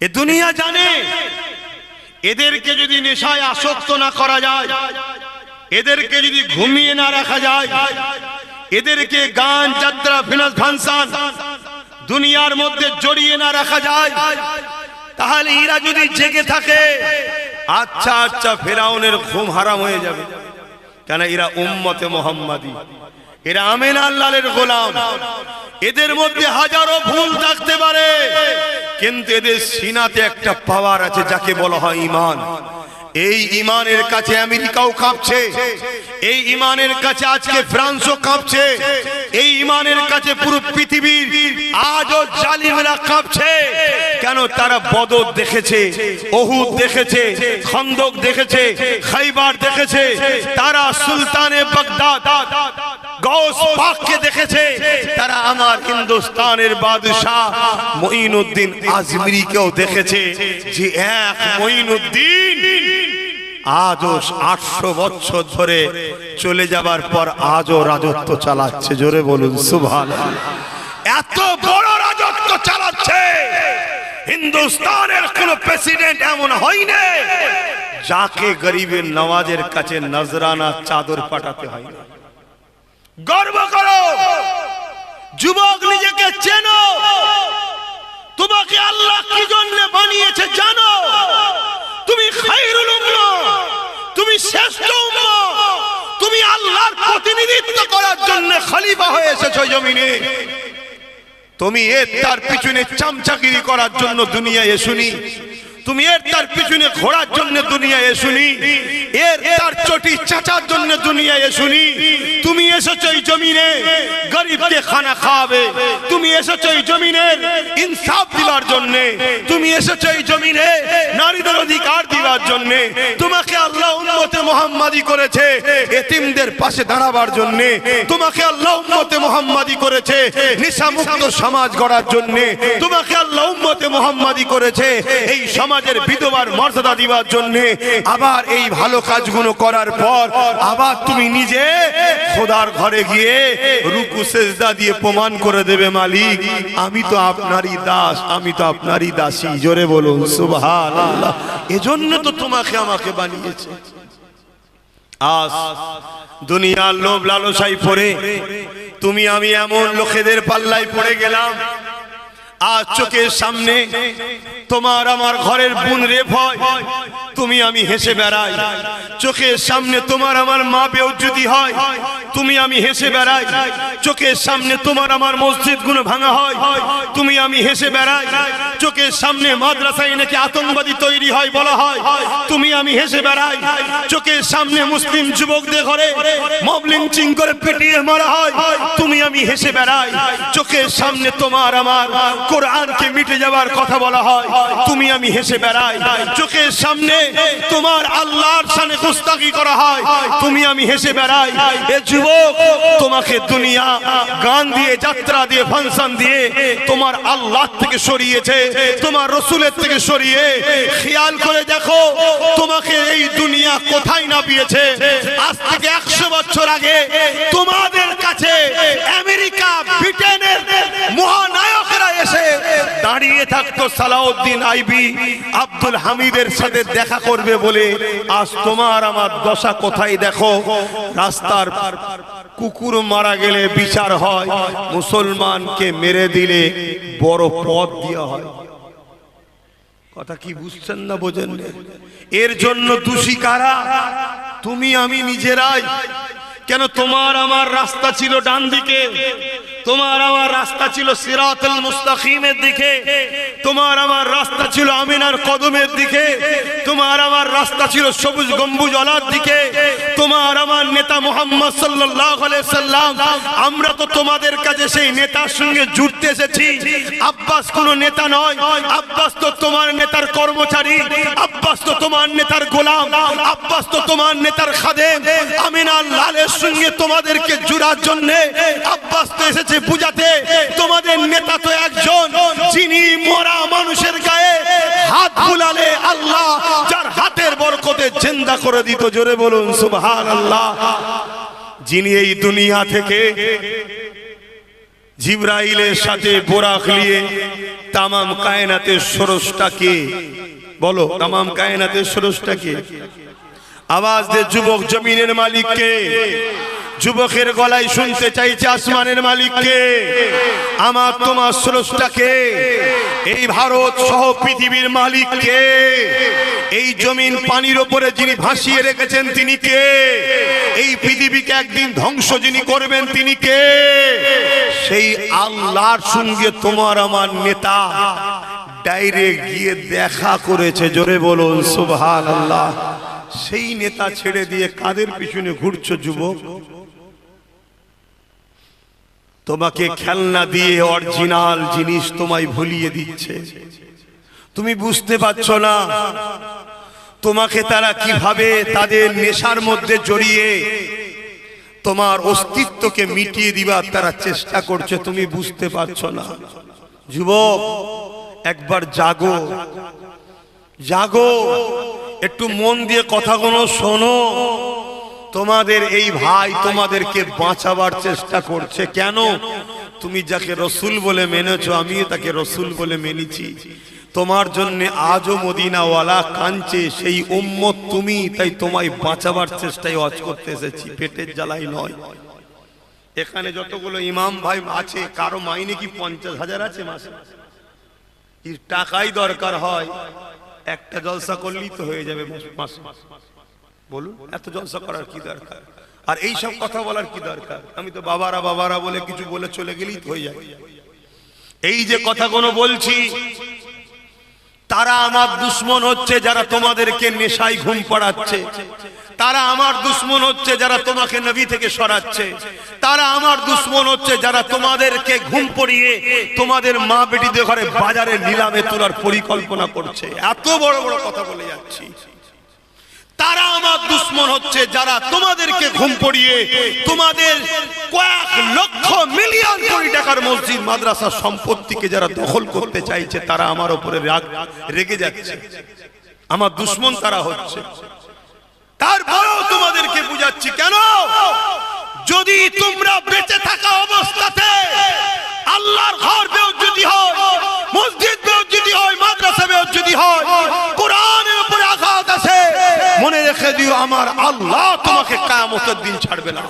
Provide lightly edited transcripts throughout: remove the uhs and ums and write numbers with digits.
এ দুনিয়া জানে এদেরকে যদি নেশায় আসক্ত না করা যায়, এদেরকে যদি ঘুমিয়ে না রাখা যায়, এদেরকে গান যাত্রা ফাংশন দুনিয়ার মধ্যে জড়িয়ে না রাখা যায়, তাহলে এরা যদি জেগে থাকে আচ্ছা আচ্ছা ফেরাউনের ঘুম হারাম হয়ে যাবে। কেন? এরা উম্মতে মুহাম্মাদি, এরা আমিনা আল্লাহর গোলাম। এদের মধ্যে হাজারো ভুল থাকতে পারে, কিন্তু এদের সিনাতে একটা পাওয়ার আছে যাকে বলা হয় ঈমান। এই ঈমানের কাছে আমেরিকাও কাঁপছে, এই ঈমানের কাছে আজকে ফ্রান্সও কাঁপছে, এই ঈমানের কাছে পুরো পৃথিবীর আজও জালিমরা কাঁপছে। কেন? তারা বদর দেখেছে, উহুদ দেখেছে, খন্দক দেখেছে, খাইবার দেখেছে, তারা সুলতানে বাগদাদ গৌস পাককে দেখেছে, তারা আমার হিন্দুস্তানের বাদশাহ মঈনুদ্দিন আজমিরিকেও দেখেছে যে এক মঈনুদ্দিন আজও 800 বছর ধরে চলে যাবার পর আজও রাজত্ব চালাচ্ছে। জোরে বলুন সুবহানাল্লাহ। এত বড় রাজত্ব চালাচ্ছে, হিন্দুস্তানের কোন প্রেসিডেন্ট এমন হয়নি যাকে গরিবের নওয়াজের কাছে নজরানা চাদর পাঠাতে হয় না। গর্ব করো যুবক, নিজেকে চেনো, তোমাকে আল্লাহ কি জন্য বানিয়েছে জানো। তুমি খায়রুল উম্মাহ, তুমি শ্রেষ্ঠ উম্মাহ, তুমি আল্লাহর প্রতিনিধিত্ব করার জন্য খলিফা হয়ে এসেছো জমিনে। তুমি এর তার পিছনে চামচাগিরি করার জন্য দুনিয়ায় এসুনি, তুমি এর তার পিছনে ঘোড়ার জন্য দুনিয়ায় এসুনি, এর তার চটি চাচার জন্য দুনিয়ায় এসুনি। তুমি এসেছো এই জমিনে গরিবকে খানা খাওয়াবে, তুমি এসেছো এই জমিনে ইনসাফ দিবার জন্য, তুমি এসেছো এই জমিনে নারীদের অধিকার দিবার জন্য। তোমাকে আল্লাহ উম্মতে মুহাম্মাদি করেছে এতিমদের পাশে দাঁড়াবার জন্য, তোমাকে আল্লাহ উম্মতে মুহাম্মাদি করেছে নেশা মুক্ত সমাজ গড়ার জন্য, তোমাকে আল্লাহ উম্মতে মুহাম্মাদি করেছে এই সমাজের বিধবার মর্যাদা দিবার জন্য। আবার এই ভালো কাজগুলো করার পর আবার তুমি নিজে খোদার ঘরে গিয়ে রুকু সেজদা দিয়ে প্রমাণ করে দেবে, মালিক আমি তো আপনারই দাস, আমি তো আপনারই দাসী। জোরে বলুন সুবহানাল্লাহ। এজন্য তো তোমাকে আমাকে বানিয়েছে। আজ দুনিয়ার লোভ লালসায় পড়ে তুমি আমি এমন লোকেদের পাল্লায় পড়ে গেলাম, আজ চোখের সামনে তোমার আমার ঘরের বোন রেপ হয়, তুমি আমি হেসে বেড়াই। চোখের সামনে তোমার আমার মা বেউজ্জতি হয়, তুমি আমি হেসে বেড়াই। চোখের সামনে তোমার আমার মসজিদগুলো ভাঙা হয়, তুমি আমি হেসে বেড়াই। চোখের সামনে মাদ্রাসায় নাকি আতঙ্কবাদী তৈরি হয় বলা হয়, তুমি আমি হেসে বেড়াই। চোখের সামনে মুসলিম যুবকদের ঘরে মব লিঞ্চিং করে পিটিয়ে মারা হয়, তুমি আমি হেসে বেড়াই। চোখের সামনে তোমার আমার কোরআনকে মিটে যাবার কথা বলা হয়, তুমি আমি হেসে বেড়াই। চোখের সামনে তোমার আল্লাহর শানে গুস্তাখি করা হয়, তুমি আমি হেসে বেড়াই। এ যুবক, তোমাকে দুনিয়া গান দিয়ে, যাত্রা দিয়ে, ফাংশন দিয়ে তোমার আল্লাহ থেকে সরিয়েছে, তোমার রসুলের থেকে সরিয়ে। খেয়াল করে দেখো তোমাকে এই দুনিয়া কোথায় নামিয়েছে। আজ থেকে 100 বছর আগে তোমাদের কাছে আমেরিকা, ব্রিটেনের মহানায়করা এসে দাঁড়িয়ে থাকতো সালাউদ্দিন আইবি, আব্দুল হামিদের সাথে দেখা করবে বলে। আজ তোমার আমার দশা কোথায় দেখো। রাস্তার কুকুর মারা গেলে বিচার হয়, মুসলমানকে মেরে দিলে বড় পদ দেওয়া হয়। কথা কি বুঝছেন না বোঝেন? এর জন্য দোষী কারা? তুমি আমি নিজেরাই। কেন? তোমার আমার রাস্তা ছিল ডান দিকে, তোমার আমার রাস্তা ছিল সিরাতুল মুস্তাকিমের দিকে, তোমার আমার রাস্তা ছিল আমিনার কদমের দিকে, তোমার আমার রাস্তা ছিল সবুজ গম্বুজওয়ালার দিকে, তোমার আমার নেতা মুহাম্মদ সাল্লাল্লাহু আলাইহি সাল্লাম। আমরা তো তোমাদের কাছে সেই নেতার সঙ্গে জুড়তে এসেছি। আব্বাস কোনো নেতা নয়, আব্বাস তো তোমার নেতার কর্মচারী, আব্বাস তো তোমার নেতার গোলাম, আব্বাস তো তোমার নেতার খাদেম। আমিনা লালের সঙ্গে তোমাদেরকে জুড়ার জন্য আব্বাস তো এসেছে বুঝাতে, তোমাদের নেতা তো একজন যিনি মরা মানুষের গায়ে হাত বুলালে আল্লাহ যার হাতের বরকতে জিন্দা করে দিত। জোরে বলুন সুবহানাল্লাহ। যিনি এই দুনিয়া থেকে জিবরাইলের সাথে বোরাক নিয়ে তামাম কায়নাতের স্রষ্টাকে বলো, তামাম কায়নাতের স্রষ্টাকে আওয়াজ দে যুবক, জমিনের মালিককে। যুবকের গলায় শুনতে চাইছে আসমানের মালিককে, আমার তোমার স্রষ্টাকে। এই ভারত সহ পৃথিবীর মালিককে। এই জমিন পানির উপরে যিনি ভাসিয়ে রেখেছেন তিনি কে? এই পৃথিবীকে একদিন ধ্বংস যিনি করবেন তিনি কে? সেই আল্লাহর সঙ্গে তোমার আমার নেতা ডাইরেক্ট গিয়ে দেখা করেছে। জোরে বলুন সুবহানাল্লাহ। সেই নেতা ছেড়ে দিয়ে কাদের পিছনে ঘুরছো যুবক? তোমাকে খেলনা দিয়ে অরিজিনাল জিনিস তোমায় ভুলিয়ে দিচ্ছে, তুমি বুঝতে পারছো না। তোমাকে তারা কিভাবে তাদের নেশার মধ্যে জড়িয়ে তোমার অস্তিত্বকে মিটিয়ে দিবার তারা চেষ্টা করছে, তুমি বুঝতে পারছো না। যুবক একবার জাগো, জাগো, একটু মন দিয়ে কথাগুলো শোনো। তোমাদের এই ভাই তোমাদেরকে বাঁচাবার চেষ্টা করছে। কেন? তুমি যাকে রসুল বলে মেনেছো, আমিও তাকে রসুল বলে মেনেছি। তোমার জন্য আজও মদিনাওয়ালা কাঁদছে, সেই উম্মত তুমি, তাই তোমায় বাঁচাবার চেষ্টায় ওয়াজ করতে এসেছি, পেটের জ্বালাই নয়। এখানে যতগুলো ইমাম ভাই আছে, কারো মাইনে কি 50,000 আছে মাসে? টাকাই দরকার হয়, একটা জলসা করলেই তো হয়ে যাবে মাসে। বলুন এত জলসা করার কি দরকার? আর এই সব কথা বলার কি দরকার? আমি তো বাবারা বাবারা বলে কিছু বলে চলে গেলেই তো হয়ে যায়। এই যে কথাগুলো বলছি, তারা আমার দুশ্মন হচ্ছে যারা তোমাদেরকে নেশায় ঘুম পাড়াচ্ছে। তারা আমার দুশ্মন হচ্ছে যারা তোমাকে নবী থেকে সরাচ্ছে। তারা আমার দুশ্মন হচ্ছে যারা তোমাদেরকে ঘুম পড়িয়ে তোমাদের মা বেটিদের ঘরে বাজারে নিলামে তোলার পরিকল্পনা করছে। এত বড় বড় কথা বলে যাচ্ছি। তারা আমার দুশ্মন হচ্ছে যারা তোমাদেরকে ঘুম পড়িয়ে তোমাদের কয়েক লক্ষ মিলিয়ন কোটি টাকার মসজিদ মাদ্রাসা সম্পত্তিকে যারা দখল করতে চাইছে, তারা আমার উপরে রেগে যাচ্ছে। আমার দুশ্মন তারা হচ্ছে। তারপরেও তোমাদেরকে বুঝাচ্ছি কেন? যদি তোমরা বেঁচে থাকা অবস্থাতে আল্লাহর ঘর বেউজ্জতি হয়, মসজিদ বেউজ্জতি হয়, মাদ্রাসা বেউজ্জতি হয়, কোরআনের উপরে আঘাত আছে, মনে রেখে দিও আমার আল্লাহ তোমাকে কিয়ামতের দিন ছাড়বে না।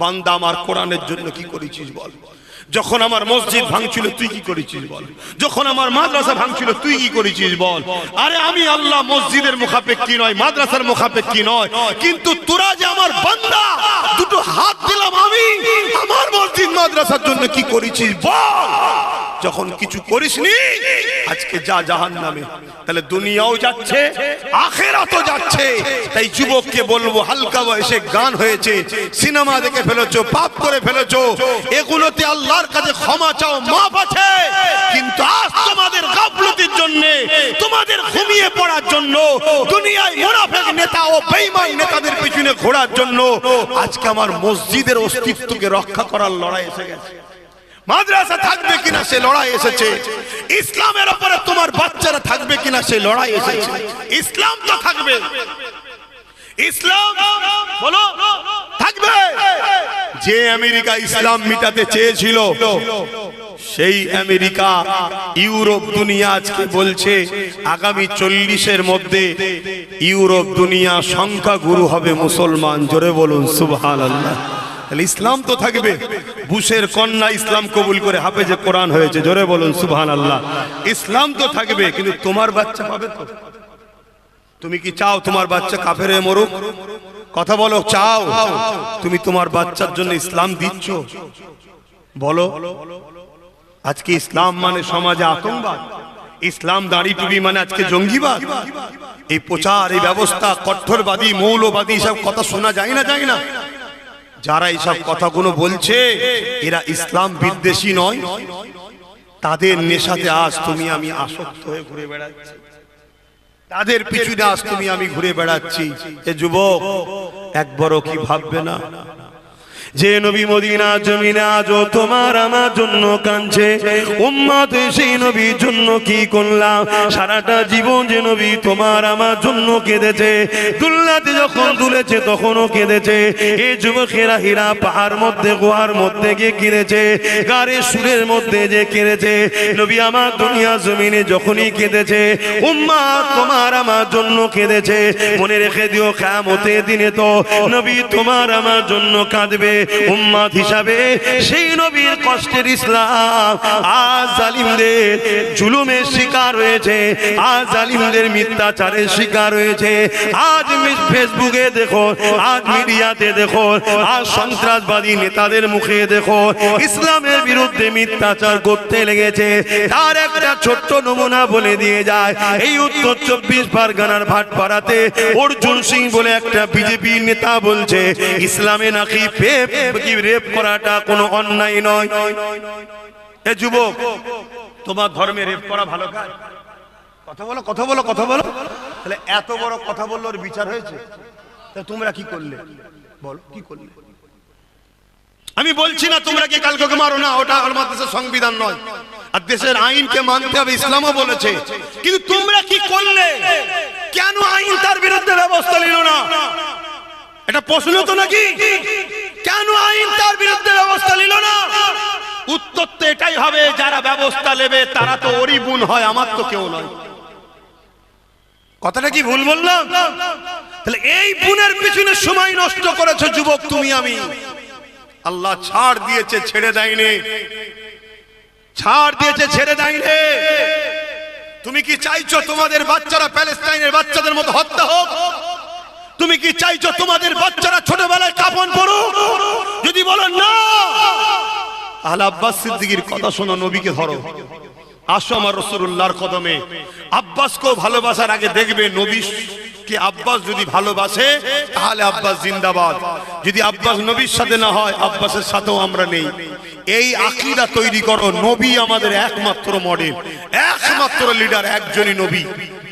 বান্দা আমার কোরআনের জন্য কি করেছিস বল? যখন আমার মসজিদ ভাঙছিল তুই কি করেছিস বল? যখন আমার মাদ্রাসা ভাঙছিল তুই কি করেছিস বল? আরে আমি আল্লাহ মসজিদের মুখাপেক্ষী নয়, মাদ্রাসার মুখাপেক্ষী নয়, কিন্তু তোরা যে আমার বান্দা, দুটো হাত দিলাম আমি, আমার মসজিদ মাদ্রাসার জন্য কি করেছিস বল? যখন কিছু করিসনি আজকে যা জাহান্নামে। তাহলে দুনিয়াও যাচ্ছে, আখিরাতও যাচ্ছে। তাই যুবককে বলবো, হালকা বয়সে গান হয়েছে, সিনেমা দেখে ফেলেছো, পাপ করে ফেলেছো, এগুলোতে আল্লাহর কাছে ক্ষমা চাও, মাপ আছে। কিন্তু আজ তোমাদের গাফলতির জন্য, তোমাদের ঘুমিয়ে পড়ার জন্য, দুনিয়ায় মুনাফিক নেতা ও বেঈমান নেতাদের পিছনে ঘোরার জন্য আজকে আমার মসজিদের অস্তিত্বকে রক্ষা করার লড়াই এসে গেছে। মাদ্রাসা থাকবে কিনা সে লড়াই এসেছে। ইসলামের উপরে তোমার বাচ্চারা থাকবে কিনা সে লড়াই এসেছে। ইসলাম তো থাকবে, ইসলাম বলো থাকবে। যে আমেরিকা ইসলাম মিটাতে চেয়েছিল, সেই আমেরিকা, ইউরোপ দুনিয়া আজকে বলছে আগামী 40-এর মধ্যে ইউরোপ দুনিয়া সংখ্যাগুরু হবে মুসলমান। জোরে বলুন সুবহানাল্লাহ। ইসলাম তো থাকবে। বুশের কন্যা ইসলাম কবুল করে হাফেজে কোরআন হয়েছে। জোরে বলুন সুবহানাল্লাহ। ইসলাম তো থাকবে, কিন্তু তোমার বাচ্চা পাবে তো? তুমি কি চাও তোমার বাচ্চা কাফের হয়ে মরুক? কথা বলো, চাও? তুমি তোমার বাচ্চার জন্য ইসলাম দিচ্ছ? বলো। আজকে ইসলাম মানে সমাজে আতঙ্কবাদ, ইসলাম দাড়ি টুপি মানে আজকে জঙ্গিবাদ। এই প্রচার, এই ব্যবস্থা, কঠোরবাদী, মৌলবাদী সব কথা শোনা যায় না, যায় না? যারা এইসব কথাগুলো বলছে এরা ইসলাম বিদ্বেষী নয়। তাদের নেশাতে আজ তুমি আমি আসক্ত হয়ে ঘুরে বেড়াচ্ছি, তাদের পিছনে আজ তুমি আমি ঘুরে বেড়াচ্ছি। এ যুবক একবারও কি ভাববে না যে নবী মদিনা জমিনে আজও তোমার আমার জন্য কাঁদছে, উম্মত সেই নবীর জন্য কি করলাম? সারাটা জীবন যে নবী তোমার আমার জন্য কেঁদেছে, দুল্লাতে যখন তুলেছে তখনও কেঁদেছে। এই যুবকেরা হীরা পাহাড় মধ্যে গুহার মধ্যে গিয়ে কেঁদেছে, গারে সুরের মধ্যে যে কেঁদেছে। নবী আমার দুনিয়া জমিনে যখনই কেঁদেছে, উম্মত তোমার আমার জন্য কেঁদেছে। মনে রেখে দিও, কিয়ামতের দিনে তো নবী তোমার আমার জন্য কাঁদবে। উম্মত হিসাবে সেই নবীর কষ্টের ইসলাম আজ জালিমদের জুলুমের শিকার হয়েছে, আজ জালিমদের মিথ্যাচারের শিকার হয়েছে। আজ ফেসবুকে দেখো, আজ মিডিয়াতে দেখো, আজ সন্ত্রাসবাদী নেতাদের মুখে দেখো ইসলামের বিরুদ্ধে মিথ্যাচার করতে লেগেছে। তার একটা ছোট্ট নমুনা বলে দিয়ে যায়। এই উত্তর 24 পরগনার ভাটপাড়াতে অর্জুন সিং বলে একটা বিজেপি নেতা বলছে ইসলামে নাকি রেপ করাটা কোনো অন্যায় নয়। এ যুবক, তোমার ধর্মে রেপ করা ভালো কাজ? কথা বলো, কথা বলো, কথা বলো। তাহলে এত বড় কথা বললো, ওর বিচার হয়েছে? তোমরা কি করলে বলো, কি করলে? আমি বলছি না তোমরা কি কালকে মারো না, ওটা আমার দেশের সংবিধান নয়, আর দেশের আইনকে মানতে হবে, ইসলামও বলেছে। কিন্তু তোমরা কি করলে? কেন আইন তার বিরুদ্ধে ব্যবস্থা নিল না? এটা প্রশ্ন তো নাকি? কেন আইন তার বিরুদ্ধে ব্যবস্থা নিল না? উত্তর তো এটাই হবে, যারা ব্যবস্থা নেবে তারা তো ওরই বোন হয়, আমার তো কেউ নয়। কথাটা কি ভুল বললাম? তাহলে এই বোনের পিছনে সময় নষ্ট করেছো যুবক তুমি আমি। আল্লাহ ছাড় দিয়েছে, ছেড়ে দেয়নি। ছাড় দিয়েছে, ছেড়ে দেয়নি। তুমি কি চাইছো তোমাদের বাচ্চারা প্যালেস্টাইনের বাচ্চাদের মতো হত্যা হোক? তুমি কি চাইছো তোমাদের বাচ্চারা ছোটবেলায় কাফন পরুক? যদি বলো না, তাহলে আব্বাস সিদ্দিকীর কথা শোনো, নবীকে ধরো, আসো আমার রাসূলুল্লাহর কদমে। আব্বাসকেও ভালোবাসার আগে দেখবে নবী কি আব্বাস যদি ভালোবাসে তাহলে আব্বাস জিন্দাবাদ। যদি আব্বাস নবীর সাথে না হয়, আব্বাসের সাথেও আমরা নেই। এই আকীদা তৈরি করো। নবী আমাদের একমাত্র মডেল, একমাত্র লিডার একজনই নবী।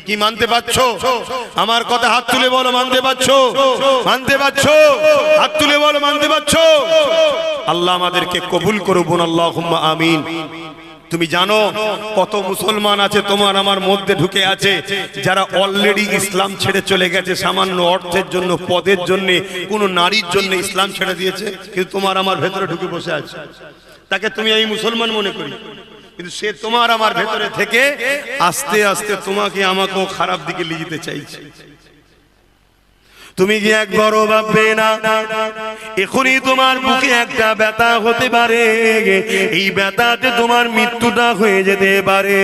কি মানতে পারছো? আমার কথা হাত তুলে বলো, মানতে পারছো? মানতে পারছো? হাত তুলে বলো, মানতে পারছো? আল্লাহ আমাদেরকে কবুল করুন, আল্লাহুম্মা আমিন। তুমি জানো কত মুসলমান আছে তোমার আমার মধ্যে ঢুকে আছে, যারা অলরেডি ইসলাম ছেড়ে চলে গেছে, সামান্য অর্থের জন্য, পদের জন্য, কোন নারীর জন্য ইসলাম ছেড়ে দিয়েছে, কিন্তু তোমার আমার ভেতরে ঢুকে বসে আছে। তাকে তুমি এই মুসলমান মনে করি, কিন্তু সে তোমার আমার ভেতরে থেকে আস্তে আস্তে তোমাকে আমাকেও খারাপ দিকে নিয়ে যেতে চাইছে। তুমি কি একবারও ভাববে না এখনই তোমার বুকে একটা ব্যথা হতে পারে, এই ব্যথাতে তোমার মৃত্যুটা হয়ে যেতে পারে।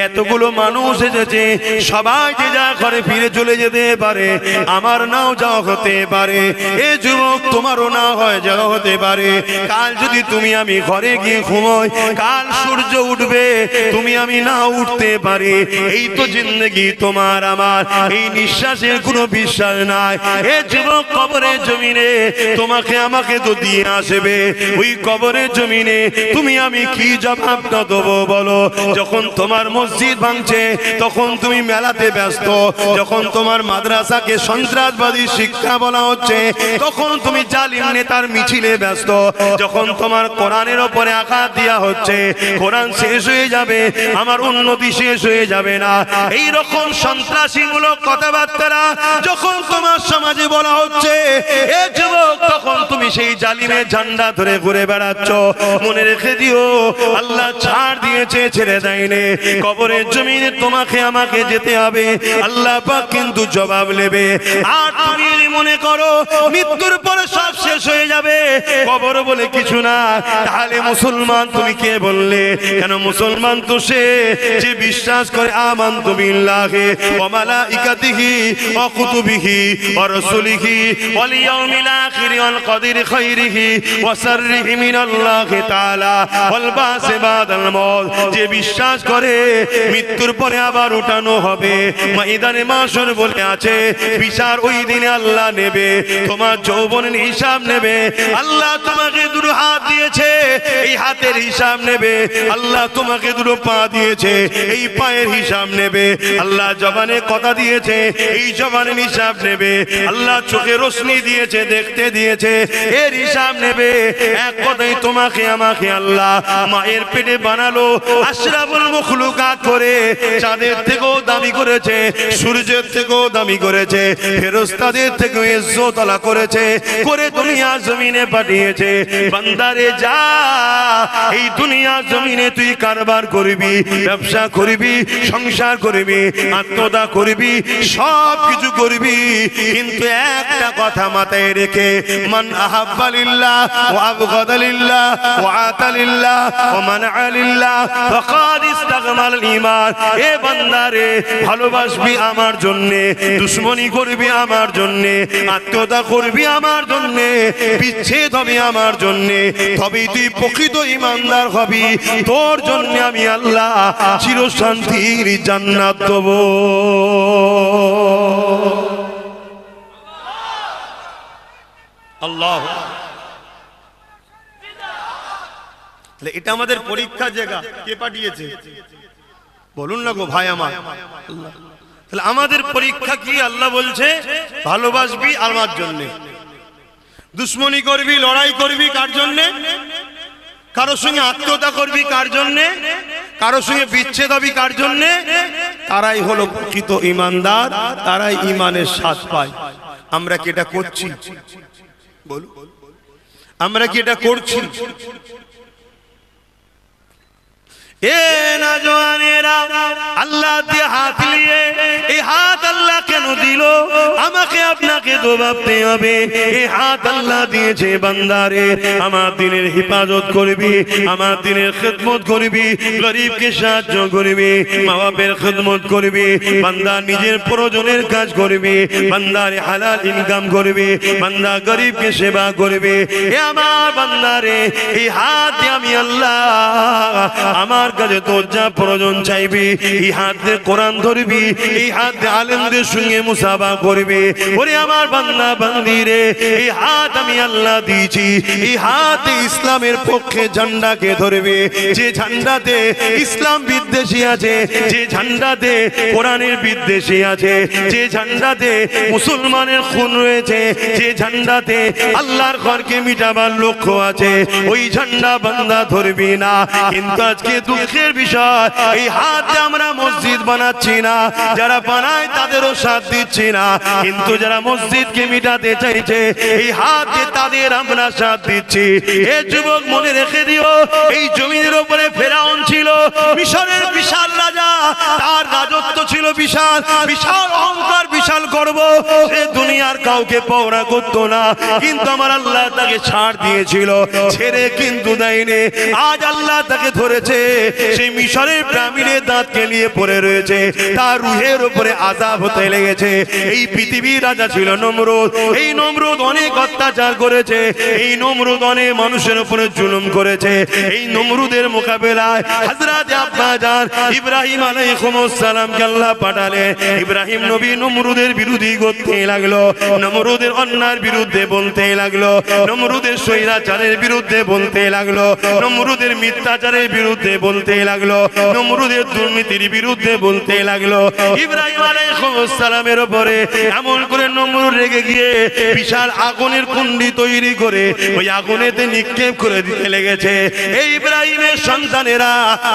এতগুলো মানুষ এসেছে, সবাই যে যা করে ফিরে চলে যেতে পারে, আমার নাও যাওয়া হতে পারে। এ যুবক, তোমারও না হয় যাওয়া হতে পারে। কাল যদি তুমি আমি ঘরে গিয়ে ঘুমোই, কাল সূর্য উঠবে, তুমি আমি না উঠতে পারি। এই তো জিন্দেগি তোমার আমার, এই নিঃশ্বাসের কোনো বিশ্বাস নাই। এ যুবক, কবরের জমিনে তোমাকে আমাকে তো দিয়ে আসবে। ওই কবরের জমিনে তুমি আমি কি জবাবটা দেবো বলো? যখন তোমার মসজিদ ভাঙছে তখন তুমি মেলাতে ব্যস্ত, যখন তোমার মাদ্রাসাকে সন্ত্রাসবাদী শিক্ষা বলা হচ্ছে তখন তুমি জালিম নেতার মিছিলে ব্যস্ত, যখন তোমার কোরআনের ওপরে আঘাত দেওয়া হচ্ছে, কোরআন শেষ হয়ে যাবে, আমার উন্নতি শেষ হয়ে যাবে না, এই রকম সন্ত্রাসীমূলক কথাবার্তা যখন তোমার সমাজে বলা হচ্ছে, এ যুবক, তখন তুমি সেই জালিমের ঝান্ডা ধরে ঘুরে বেড়াচ্ছ। মনে রেখে দিও, আল্লাহ ছাড় দিয়েছে, ছেড়ে দেয়নি। কবরের জমিনে তোমাকে আমাকে যেতে হবে, আল্লাহ পাক কিন্তু জবাব নেবে। আর তুমি মনে করো মৃত্যুর পরে সব শেষ হয়ে যাবে, কবর বলে কিছু না, তাহলে মুসলমান তুমি কে বললে? কেন মুসলমান তো সে যে বিশ্বাস করে আমানতু বিল্লাহি ওয়া মালাইকাতিহি ওয়া কুতুবিহি ওয়া রাসূলিহি ওয়াল ইয়াউমিল আখিরি ওয়াল কদরি খাইরিহি ওয়া শাররিহি মিনাল্লাহি তাআলা ওয়াল বাসি বাদাল মাউত, যে বিশ্বাস করে মৃত্যুর পরে আবার উঠানো হবে, ময়দানে মাশর বলে আছে, বিচার ওই দিনে আল্লাহ নেবে, তোমার যৌবনের হিসাব নেবে। আল্লাহ তোমাকে দুটো হাত দিয়েছে, এই হাতের হিসাব নেবে। আল্লাহ তোমাকে দুটো পা দিয়েছে, এই পায়ের হিসাব নেবে। আল্লাহ জবানে কথা দিয়েছে, এই জবানের হিসাব নেবে। আল্লাহ চোখে রোশনি দিয়েছে, দেখতে দিয়েছে, এর হিসাব নেবে। এক কথাই তোমাকে আমাকে আল্লাহ মায়ের পেটে বানালো, আশরাফুল মখলুকাত করে, চাঁদের থেকেও দামি করেছে, সূর্যের থেকেও দামি করেছে, ফেরেশতাদের থেকেও ইজ্জত আলা করেছে, করে দুনিয়া জমিনে পাঠিয়েছে। বান্দারে যা, এই দুনিয়া জমিনে তুই কারবার করবি, ব্যবসা করবি, সংসার করবি, আত্মদা করবি, সব কিছু করবি, কিন্তু একটা কথা মাথায় রেখে, মান আহাব্বা লিল্লাহ ওয়া আবগাদা লিল্লাহ ওয়া আতা লিল্লাহ ওয়া মানআ লিল্লাহ ফাকাদ ইসতাগমাল ঈমান। এ বান্দারে, ভালোবাসবি আমার জন্য, দুশমনি করবি আমার জন্য, আত্মদা করবি আমার জন্য, বিচ্ছেদ হবে আমার জন্য, তবেই তুই প্রকৃত ঈমানদার হবি। তোর জন্য আমি আল্লাহ চিরশান্তির জান্নাত দেব। আল্লাহ, এটা আমাদের পরীক্ষার জায়গা। কে পাঠিয়েছে বলুন না গো ভাই আমার? তাহলে আমাদের পরীক্ষা কি? আল্লাহ বলছে ভালোবাসবি আমার জন্য, দুশ্মনী করবি, লড়াই করবি কার জন্য? কারোর সঙ্গে আত্মহত্যা করবি কার জন্য? কারোর সঙ্গে বিচ্ছেদ হবি কার জন্য? তারাই হলো প্রকৃত ঈমানদার, তারাই ঈমানের স্বাদ পায়। আমরা কি এটা করছি? বলুন, আমরা কি এটা করছি? এ নওজওয়ানেরা, আল্লাহ দিয়ে হাত নিয়ে, এই হাত আল্লাহ কেন দিল? আমাকে আপনাকে তো ভাবতে হবে। এই হাত আল্লাহ দিয়েছে বান্দারে, আমার দিনের হিফাজত করবি, আমার দিনের খিদমত করবি, গরিবকে সাহায্য করবি, মা বাপের খিদমত করবি, বান্দা নিজের প্রয়োজনের কাজ করবি, বান্দারে হালাল ইনকাম করবি, বান্দা গরিবকে সেবা করবি। এ আমার বান্দারে, এই হাত দিয়ে আমি আল্লাহ আমার কাছে তোর যা প্রয়োজন চাইবি, এই হাতে কোরআন ধরবি, এই হাতে আলেমদের সঙ্গে মুসাফা করবি। ওরে আমার বান্দা বান্দি রে, এই হাত আমি আল্লাহ দিয়েছি, এই হাতে ইসলামের পক্ষে ঝান্ডাকে ধরবে। যে ঝান্ডাতে ইসলাম বিদ্বেষী আছে, যে ঝান্ডাতে কোরআনের বিদ্বেষী আছে, যে ঝান্ডাতে মুসলমানের খুন রয়েছে, যে ঝান্ডাতে আল্লাহর ঘরকে মিটাবার লক্ষ্য আছে, ওই ঝান্ডা বান্দা ধরবি না। কিন্তু আজকে দুঃখের বিষয়, এই হাতে আমরা মসজিদ বানাচ্ছি না, যারা বানায় তাদেরও সাথ দিচ্ছি না, কিন্তু যারা মসজিদকে মিটাতে চাইছে, এই হাতে তাদের আমরা সাথ দিচ্ছি। এ যুবক মনে রেখে দিও, এই জমিনের উপরে ফেরাউন ছিল, মিশরের বিশাল রাজা, তার রাজত্ব ছিল বিশাল, বিশাল অহংকার, বিশাল গর্ব, সে দুনিয়ার কাউকে পৌঁছা করতো না, কিন্তু আমার আল্লাহ তাকে ছাড় দিয়েছিল, ছেড়ে কিন্তু দেয়নি। আজ আল্লাহ তাকে ধরেছে, সেই মিশরের পিরামিডে দাঁত কেলিয়ে পড়ে রয়েছে, তার রুহের উপরে আযাব হতে লেগেছে। এই পৃথিবীর রাজা ছিল নমরুদ, এই নমরুদ অনেক অত্যাচার করেছে, এই নমরুদ অনেক মানুষের উপরে জুলুম করেছে। এই নমরুদের মোকাবেলায় হযরত আব্বা জান ইব্রাহিম আলাইহিস সালামকে আল্লাহ পাঠালেন। ইব্রাহিম নবী নমরুদের বিরোধী করতে লাগলো, নমরুদের অন্যায়ের বিরুদ্ধে বলতে লাগলো, নমরুদের স্বৈরাচারের বিরুদ্ধে বলতে লাগলো, নমরুদের মিথ্যাচারের বিরুদ্ধে বলতে লাগলো, নমরুদের দুর্নীতির বিরুদ্ধে বলতে লাগলো। ইব্রাহিম আলাইহিস সালামের উপরে এমন করে নমরুদ রেগে গিয়ে বিশাল আগুনের কুণ্ডি তৈরি করে ওই আগুনেতে নিক্ষেপ করে দিতে লেগেছে। এই ইব্রাহিমের সন্তানেরা,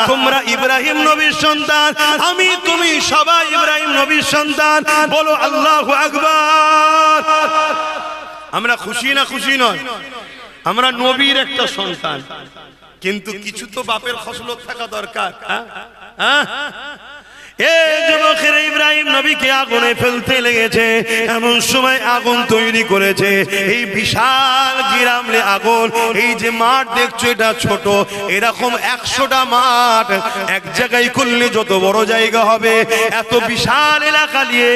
তোমরা ইব্রাহিম নবীর সন্তান, আমি তুমি সবাই ইব্রাহিম নবীর সন্তান, বলো আল্লাহু আকবার। আমরা খুশি না খুশি নয়? আমরা নবীর একটা সন্তান, কিন্তু কিছু তো বাপের খসলত থাকা দরকার। যুবকের ইব্রাহিম নবীকে আগুনে ফেলতে লেগেছে, এমন সময় আগুন তৈরি করেছে, এই বিশাল গিরামলে আগুন। এই যে মাঠ দেখছো এটা ছোট, এরকম 100টা মাঠ এক জায়গায় করলে যত বড় জায়গা হবে, এত বিশাল এলাকা নিয়ে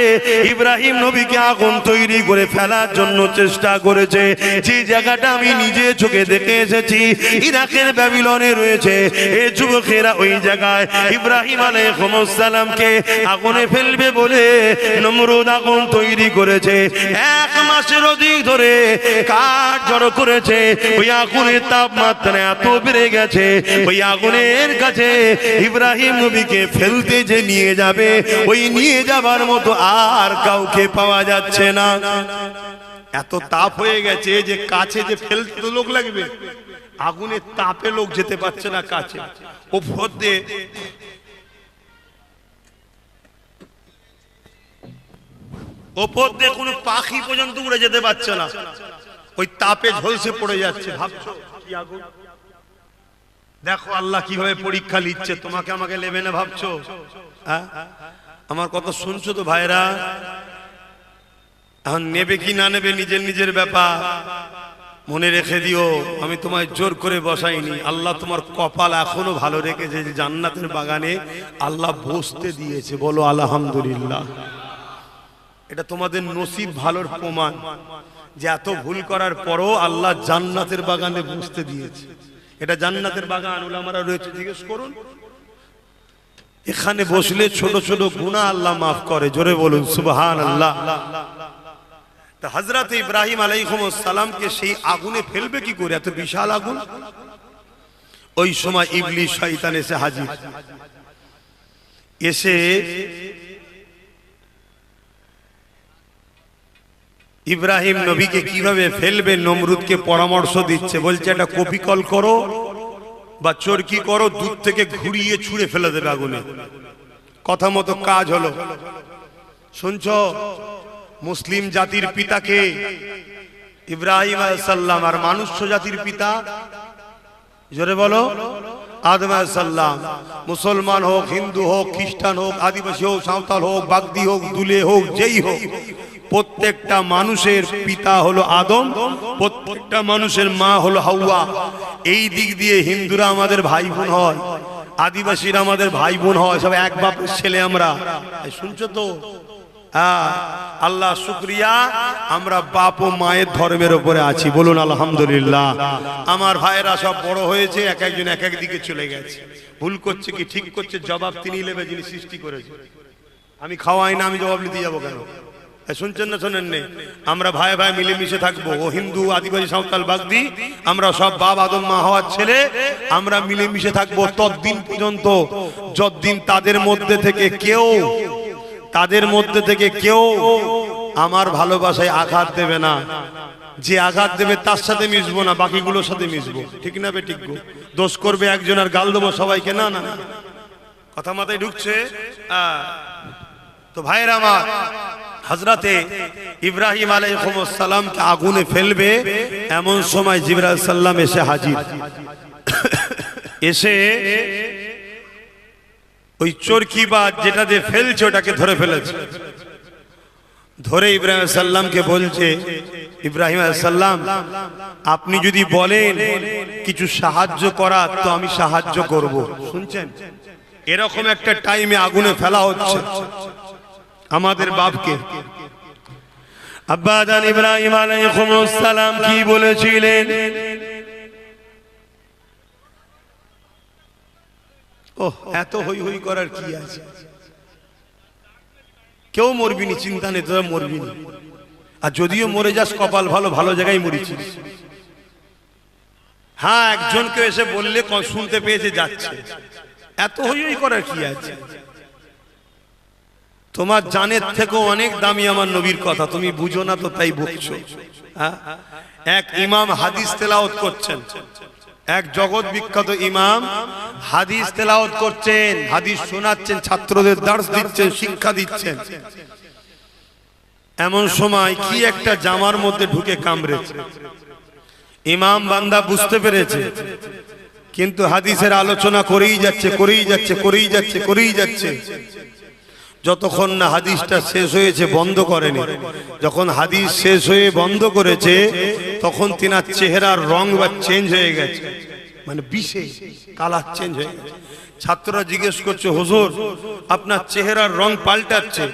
ইব্রাহিম নবীকে আগুন তৈরি করে ফেলার জন্য চেষ্টা করেছে। যে জায়গাটা আমি নিজে চোখে দেখে এসেছি, ইরাকের ব্যাবিলনে রয়েছে। এই যুবকেরা ওই জায়গায় ইব্রাহিম আলাইহিস সালাম আগুনে ফেলবে বলে জুড়ে নমরুদ আগুন তৈরি করেছে, 1 মাসের অধিক ধরে কাঠ জড়ো করেছে। ওই আগুনের তাপমাত্রা এত বেড়ে গেছে, ওই আগুনের কাছে ইব্রাহিম নবীকে ফেলতে যে নিয়ে যাবে, ওই নিয়ে যাবার মতো আর কাউকে পাওয়া যাচ্ছে না। এত তাপ হয়ে গেছে যে কাছে যে ফেলতে তো লোক লাগবে, আগুনের তাপে লোক যেতে পারছে না কাছে। ওপর দিয়ে কোনো পাখি পর্যন্ত উড়ে যেতে পারছে না, ওই তাপে ঝলসে পড়ে যাচ্ছে। ভাবছো কি আগুন? দেখো আল্লাহ কিভাবে পরীক্ষা নিচ্ছে, তোমাকে আমাকে নেবে না ভাবছো? আমার কথা শুনছো তো ভাইরা? এখন নেবে কি না নেবে নিজের নিজের ব্যাপার। মনে রেখে দিও, আমি তোমায় জোর করে বসাইনি। আল্লাহ তোমার কপাল এখনো ভালো রেখেছে যে জান্নাতের বাগানে আল্লাহ বসতে দিয়েছে। বলো আলহামদুলিল্লাহ। এটা তোমাদের নসিব ভালোর প্রমাণ যে এত ভুল করার পরও আল্লাহ জান্নাতের বাগানে বসতে দিয়েছে। এটা জান্নাতের বাগান, উলামারা রয়েছে, জিজ্ঞেস করুন। এখানে বসলে ছোট ছোট গুনাহ আল্লাহ মাফ করে। জোরে বলুন সুবহানাল্লাহ। তা হযরত ইব্রাহিম আলাইহিস সালামকে সেই আগুনে ফেলবে কি করে? এত বিশাল আগুন। ওই সময় ইবলিস শয়তান এসে হাজির, এসে ইব্রাহিম নবীকে কিভাবে ফেলবে নমরুদকে পরামর্শ দিচ্ছে। বলছে একটা কপিকল করো বা চরকি করো, দূর থেকে ঘুরিয়ে ছুঁড়ে ফেলে দেবে আগুনে। কথা মতো কাজ হলো। শুনছো? মুসলিম জাতির পিতাকে ইব্রাহিম আলাইহিস সালাম, আর মানুষ্য জাতির পিতা জোরে বলো আদম আলাইহিস সালাম। মুসলমান হোক, হিন্দু হোক, খ্রিস্টান হোক, আদিবাসী হোক, সাঁওতাল হোক, বাগদি হোক, দুলে হোক, যেই হোক, প্রত্যেকটা মানুষের পিতা হলো আদম, প্রত্যেকটা মানুষের মা হলো হাওয়া। এই দিক দিয়ে হিন্দুরা আমাদের ভাই বোন হয়, আদিবাসীরা আমাদের ভাই বোন হয়, সব এক বাপের ছেলে আমরা। শুনছো তো? আল্লাহ শুকরিয়া, আমরা বাপ ও মায়ের ধর্মের উপরে আছি। বলুন আলহামদুলিল্লাহ। আমার ভাইয়েরা সব বড় হয়েছে, এক একজন এক এক দিকে চলে গেছে। ভুল করছে কি ঠিক করছে জবাব তিনি নেবে, যিনি সৃষ্টি করেছে। আমি খাওয়াই না, আমি জবাব নিতে যাবো কেন? শুনছেন না শোনেন নে? আমরা ভাই ভাই মিলেমিশে থাকবো। ও হিন্দু, আদিবাসী, সাঁওতাল, বাগদি, আমরা সব বাপ আদম মা হওয়ার ছেলে, আমরা মিলেমিশে থাকবো ততদিন পর্যন্ত যতদিন তাদের মধ্যে থেকে কেউ আমার ভালোবাসায় আঘাত দেবে না। যে আঘাত দেবে তার সাথে মিশবো না, বাকিগুলোর সাথে মিশবো। ঠিক না বে? ঠিক। দোষ করবে একজন আর গাল দেবো সবাইকে? না না না, কথা মাথায় ঢুকছে? তো ভাইরা আমার, হযরতে ইব্রাহিম আলাইহিস সালামকে আগুনে ফেলবে, এমন সময় জিবরাইল সাল্লাম এসে হাজির। এসে ওই চরকি বা যেটা দিয়ে ফেলছে ওটাকে ধরে ফেলেছে। ধরে ইব্রাহিম আলাইহিস সালামকে বলছে, ইব্রাহিম আলাইহিস সালাম, আপনি যদি বলেন কিছু সাহায্য করার তো আমি সাহায্য করব। শুনছেন? এরকম একটা টাইমে আগুনে ফেলা হচ্ছে আমাদের বাপকে। আব্বা জান ইব্রাহিম আলাইহিস সালাম কি বলেছিলেন? ওহ, এত হই হই করার কি আছে? কেউ মরবিনি, চিন্তা নেই, তোরা মরবিনি। আর যদিও মরে যাস কপাল ভালো, ভালো জায়গায় মরেছিস। হ্যাঁ, একজনকে এসে বললে শুনতে পেয়েছে যাচ্ছে, এত হই হই করার কি আছে? তোমার জানের থেকেও অনেক দামি আমার নবীর কথা, তুমি বুঝো না তো তাই বকছো। এক ইমাম হাদিস তেলাওয়াত করছেন, এক জগৎ বিখ্যাত ইমাম হাদিস তেলাওয়াত করছেন, হাদিস শোনাচ্ছেন, ছাত্রদের দার্স দিচ্ছেন, শিক্ষা দিচ্ছেন। এমন সময় কি একটা জামার মধ্যে ঢুকে কামড়েছে। ইমাম বান্দা বুঝতে পেরেছে, কিন্তু হাদিসের আলোচনা করেই যাচ্ছে। যতক্ষণ না হাদিসটা শেষ হয়েছে বন্ধ করেনি। যখন হাদিস শেষ হয়ে বন্ধ করেছে, তখন তিনার চেহারার রং বা চেঞ্জ হয়ে গেছে, মানে বিশেষ কালার চেঞ্জ হয়ে গেছে। ছাত্ররা জিজ্ঞেস করছে, হুজুর আপনার চেহারার রং পাল্টাচ্ছে।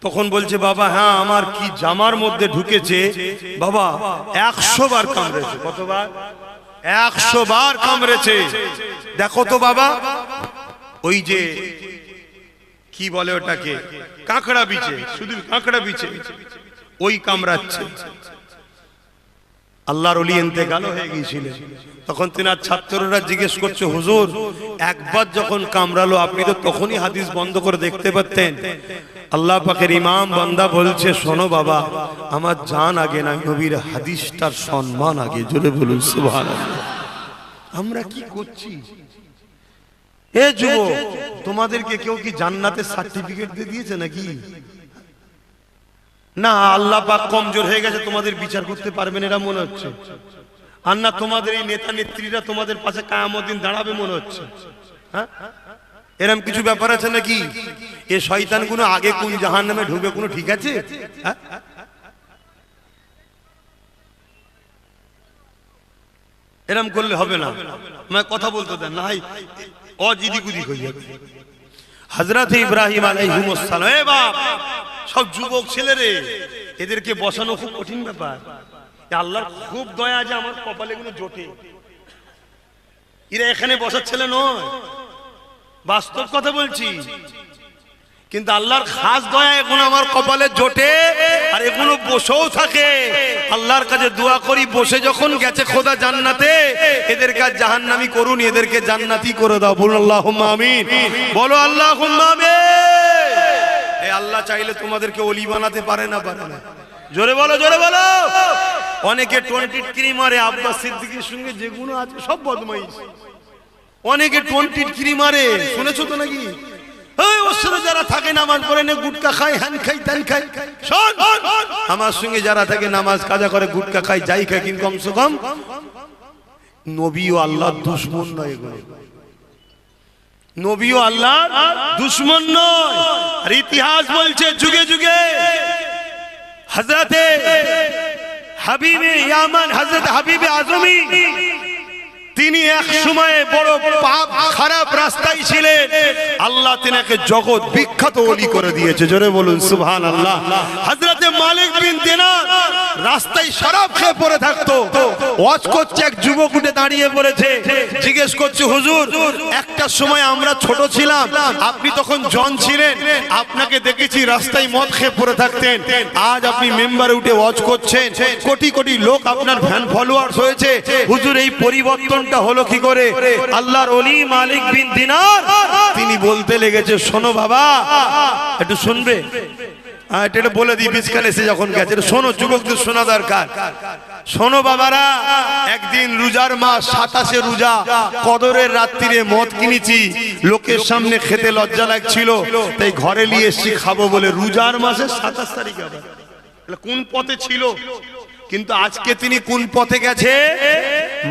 তখন বলছে, বাবা হ্যাঁ, আমার কি জামার মধ্যে ঢুকেছে বাবা, 100 বার কামড়েছে। কতবার? 100 বার কামড়েছে। দেখো তো বাবা, ওই যে কি বলে ওটাকে, কাঁকড়া বিছে, শুধু কাঁকড়া বিছে, ওই কামড়াচ্ছে। আল্লাহর ওলি ইন্তেকাল হয়ে গিয়েছিলেন, তখন তিনার ছাত্ররা জিজ্ঞেস করছে, হুজুর একবার যখন কামড়ালো আপনি তো তখনই হাদিস বন্ধ করে দেখতে পারতেন। আল্লাহ পাকের ইমাম বান্দা বলছে, শোনো বাবা, আমার জান আগে না, নবীর হাদিসটার সম্মান আগে। জোরে বলুন সুবহানাল্লাহ। আমরা কি করছি? এ যুবক, তোমাদেরকে কেউ কি জান্নাতের সার্টিফিকেট দিয়ে দিয়েছে নাকি? না, আল্লাহ পাক কমজোর হয়ে গেছে, তোমাদের বিচার করতে পারবেন এরা মনে হচ্ছে। আর না তোমাদের এই নেতা নেত্রীরা তোমাদের পাশে কিয়ামত দিন দাঁড়াবে মনে হচ্ছে। হ্যাঁ, এরকম কিছু ব্যাপার আছে নাকি? এ শয়তানগুলো আগে কোন জাহান্নামে ঢুকে কোনো ঠিক আছে? হ্যাঁ, এরকম করলে হবে না। আমায় কথা বলতে দেন না, অজিদিকুদি হয়ে যাবে। হযরত ইব্রাহিম আলাইহিস সালাম, এ বাপ, সব যুবক ছেলেরে, এদেরকে বসানো খুব কঠিন ব্যাপার। আল্লাহর খুব দয়া যে আমার কপালে গুলো জোটে। এরা এখানে বসার ছেলে নয়, বাস্তব কথা বলছি। কিন্তু আল্লাহর খাস দয়া এখন আমার কপালে জোটে, আর এগুলো বসেও থাকে। আল্লাহর কাছে দোয়া করি, বসে যখন গেছে খোদা জান্নাতে, এদেরকে জাহান্নামী করুন, এদেরকে জান্নাতি করে দাও। বলুন আল্লাহুম্মা আমিন। বলো আল্লাহুম্মা আমিন। এই আল্লাহ চাইলে তোমাদেরকে ওলি বানাতে পারে না? পারে না? জোরে বলো, জোরে বলো। অনেকে 23 মারে, আব্বাস সিদ্দিকীর সঙ্গে যেগুলো আছে সব বদমাইশ। অনেকে 23 মারে, শুনেছো তো নাকি? যারা থাকে নামাজ পড়ে না, গুটকা খায়, হ্যান খাই, ত্যান খাই। শোন, আমার সঙ্গে যারা থাকে নামাজ কাজা করে, গুটকা খায়, যাই খায়, কিন্তু কমসে কম নবী ও আল্লাহর দুশমন নয়। এগুলো নবী ও আল্লাহর দুশমন নয়। আর ইতিহাস বলছে, যুগে যুগে হযরতে হাবিবে ইয়ামান, হযরত হাবিবে আজমি, তিনি এক সময়ে বড় পাপ খারাপ রাস্তায় ছিলেন। আল্লাহ তিনাকে জগৎ বিখ্যাত ওলি করে দিয়েছে। জোরে বলুন সুবহানাল্লাহ। হযরতে মালিক বিন দিনার রাস্তায় শরাব খেয়ে পড়ে থাকতো। ওয়াজ করছে, এক যুবক উঠে দাঁড়িয়ে পড়েছে, জিজ্ঞেস করছে, হুজুর একটা সময় আমরা ছোট ছিলাম, আপনি তখন জন ছিলেন, আপনাকে দেখেছি রাস্তায় মদ খেয়ে পড়ে থাকতেন। আজ আপনি মেম্বারে উঠে ওয়াজ করছেন, কোটি কোটি লোক আপনার ফ্যান ফলোয়ার্স হয়েছে। হুজুর এই পরিবর্তন হলো কি করে? আল্লাহর ওলি মালিক বিন দিনার তিনি বলতে লেগেছে, শোনো বাবা, একটু শুনবে? এটা বলে দিই, বিছখানে এসে যখন গেছে, শোনো, যুবকদের শোনা দরকার। শোনো বাবারা, একদিন রোজার মাস, 27 রোজা, কদরের রাত্রিরে মদ কিনেছি, লোকের সামনে খেতে লজ্জা লাগছিল, তাই ঘরে নিয়ে এসেছি খাবো বলে। রোজার মাসের 27 তারিখে কোন পথে ছিল? কিন্তু আজকে তিনি কোন পথে গেছে?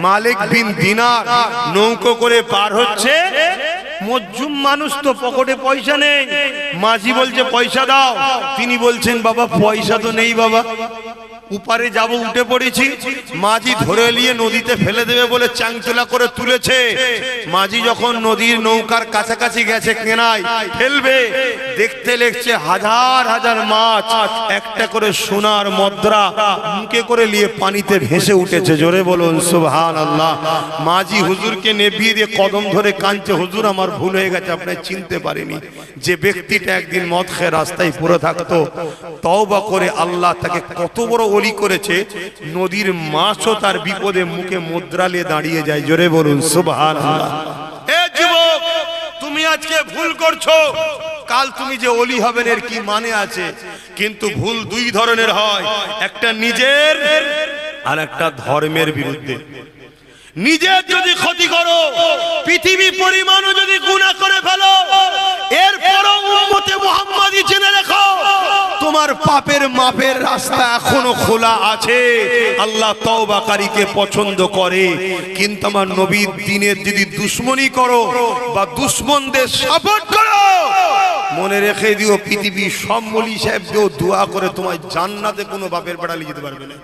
মালিক বিন দিনার নৌকো করে পার হচ্ছে। মজুম মানুষ তো, পকেটে পয়সা নেই। মাঝি বলছে পয়সা দাও, তিনি বলছেন বাবা পয়সা তো নেই বাবা, উপারে যাব, উঠে পড়েছি। মাঝি ধরে নিয়ে নদীতে ফেলে দেবে বলে চাংতলা করে তুলেছে। মাঝি যখন নদীর নৌকার কাছাকাছি গেছে, কেনায় ফেলবে, দেখতে লেগছে হাজার হাজার মাছ একটা করে সোনার মুদ্রা মুখে করে নিয়ে পানিতে ভেসে উঠেছে। জোরে বলুন সুবহানাল্লাহ। মাঝি হুজুরকে নেভিয়ে দিয়ে কদম ধরে কাঁদছে, হুজুর আমার ভুল হয়ে গেছে, আপনি চিনতে পারিনি। যে ব্যক্তিটা একদিন মদ খেয়ে রাস্তায় পড়ে থাকতো, তওবা করে আল্লাহ তাকে কত বড় ওলি করেছে, নদীর মাছও তার বিপদে মুখে মুদ্রা নিয়ে দাঁড়িয়ে যায়। জোরে বলুন সুবহানাল্লাহ। এ যুবক, তুমি আজকে ভুল করছো, কাল তুমি যে ওলি হবেন এর কি মানে আছে? কিন্তু ভুল দুই ধরনের হয়, একটা নিজের আর একটা ধর্মের বিরুদ্ধে। নিজের যদি ক্ষতি করো, পৃথিবী পরিমাণও যদি গুনাহ করে ফেলো, এরপরও উম্মতে মুহাম্মাদি জেনে রেখো, তোমার পাপের মাপের রাস্তা এখনো খোলা আছে। আল্লাহ তওবাকারীকে পছন্দ করে। কিন্তু আমার নবীর দ্বীনের যদি দুশমনি করো বা দুশমনদের সাপোর্ট করো, মনে রেখে দিও, পৃথিবীর সব মৌলী সাহেবকেও দোয়া করে তোমায় জান্নাতে কোনো বাপের বেড়া নিয়ে যেতে পারবে না।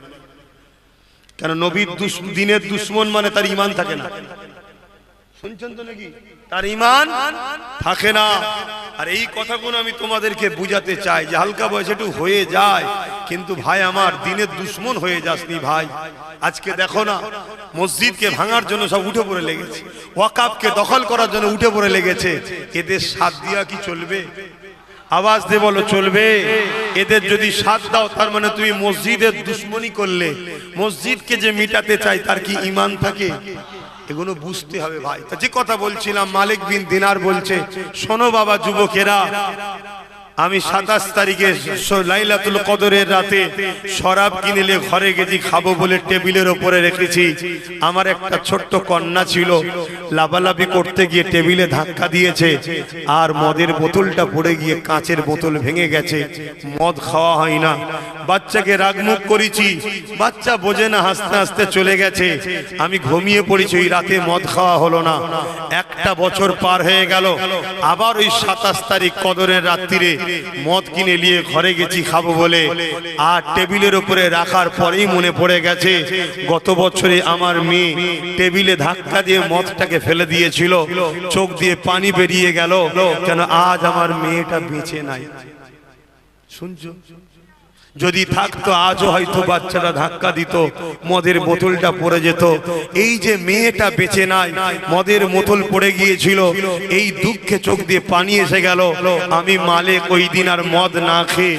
কেন? নবীর দ্বীনের দুশমন মানে তার ঈমান থাকে না। শুনছেন তো নাকি? তার ঈমান থাকে না। আর এই কথাগুলো আমি তোমাদেরকে বুঝাতে চাই যে হালকা বয়সে একটু হয়ে যায়, কিন্তু ভাই আমার দ্বীনের দুশমন হয়ে যাসনি ভাই। আজকে দেখো না, মসজিদকে ভাঙার জন্য সব উঠে পড়ে লেগেছে, ওয়াকাফকে দখল করার জন্য উঠে পড়ে লেগেছে। এদের সাথ দিয়া কি চলবে? আওয়াজ দিয়ে বলো চলবে? এদের যদি সাথ দাও তার মানে তুমি মসজিদের দুশ্মনী করলে। মসজিদকে যে মিটাতে চাই তার কি ঈমান থাকে? এগুলো বুঝতে হবে ভাই। তা যে কথা বলছিলাম, মালিক বিন দিনার বলছে, শোনো বাবা যুবকেরা, আমি 27 তারিখে লাইলাতুল কদরের রাতে শরাব কিনেলে ঘরে গেছি খাবো বলে টেবিলের ওপরে রেখেছি। আমার একটা ছোট্ট কন্যা ছিল, লাফালাফি করতে গিয়ে টেবিলে ধাক্কা দিয়েছে আর মদের বোতলটা পড়ে গিয়ে কাঁচের বোতল ভেঙে গেছে। মদ খাওয়া হয় না, বাচ্চাকে রাগমুখ করেছি, বাচ্চা বোঝে না, হাসতে হাসতে চলে গেছে। আমি ঘুমিয়ে পড়েছি, ওই রাতে মদ খাওয়া হলো না। একটা বছর পার হয়ে গেল, আবার ওই 27 তারিখ কদরের রাত্রিরে মদ কিনে নিয়ে ঘরে গেছি খাবো বলে, আর টেবিলের উপরে রাখার পরেই মনে পড়ে গেছে গত বছরে আমার মেয়ে টেবিলে ধাক্কা দিয়ে মদটাকে ফেলে দিয়েছিল। চোখ দিয়ে পানি বেরিয়ে গেল, কেন আজ আমার মেয়েটা বেঁচে নাই। শুনছো? যদি থাকতো আজও হয়তো বাচ্চাটা ধাক্কা দিত, মদের বোতলটা পড়ে যেত। এই যে মেয়েটা বেঁচে নাই, মদের বোতল পড়ে গিয়েছিল, এই দুঃখে চোখ দিয়ে পানি এসে গেল। আমি মালিক ওই দিন আর মদ না খেয়ে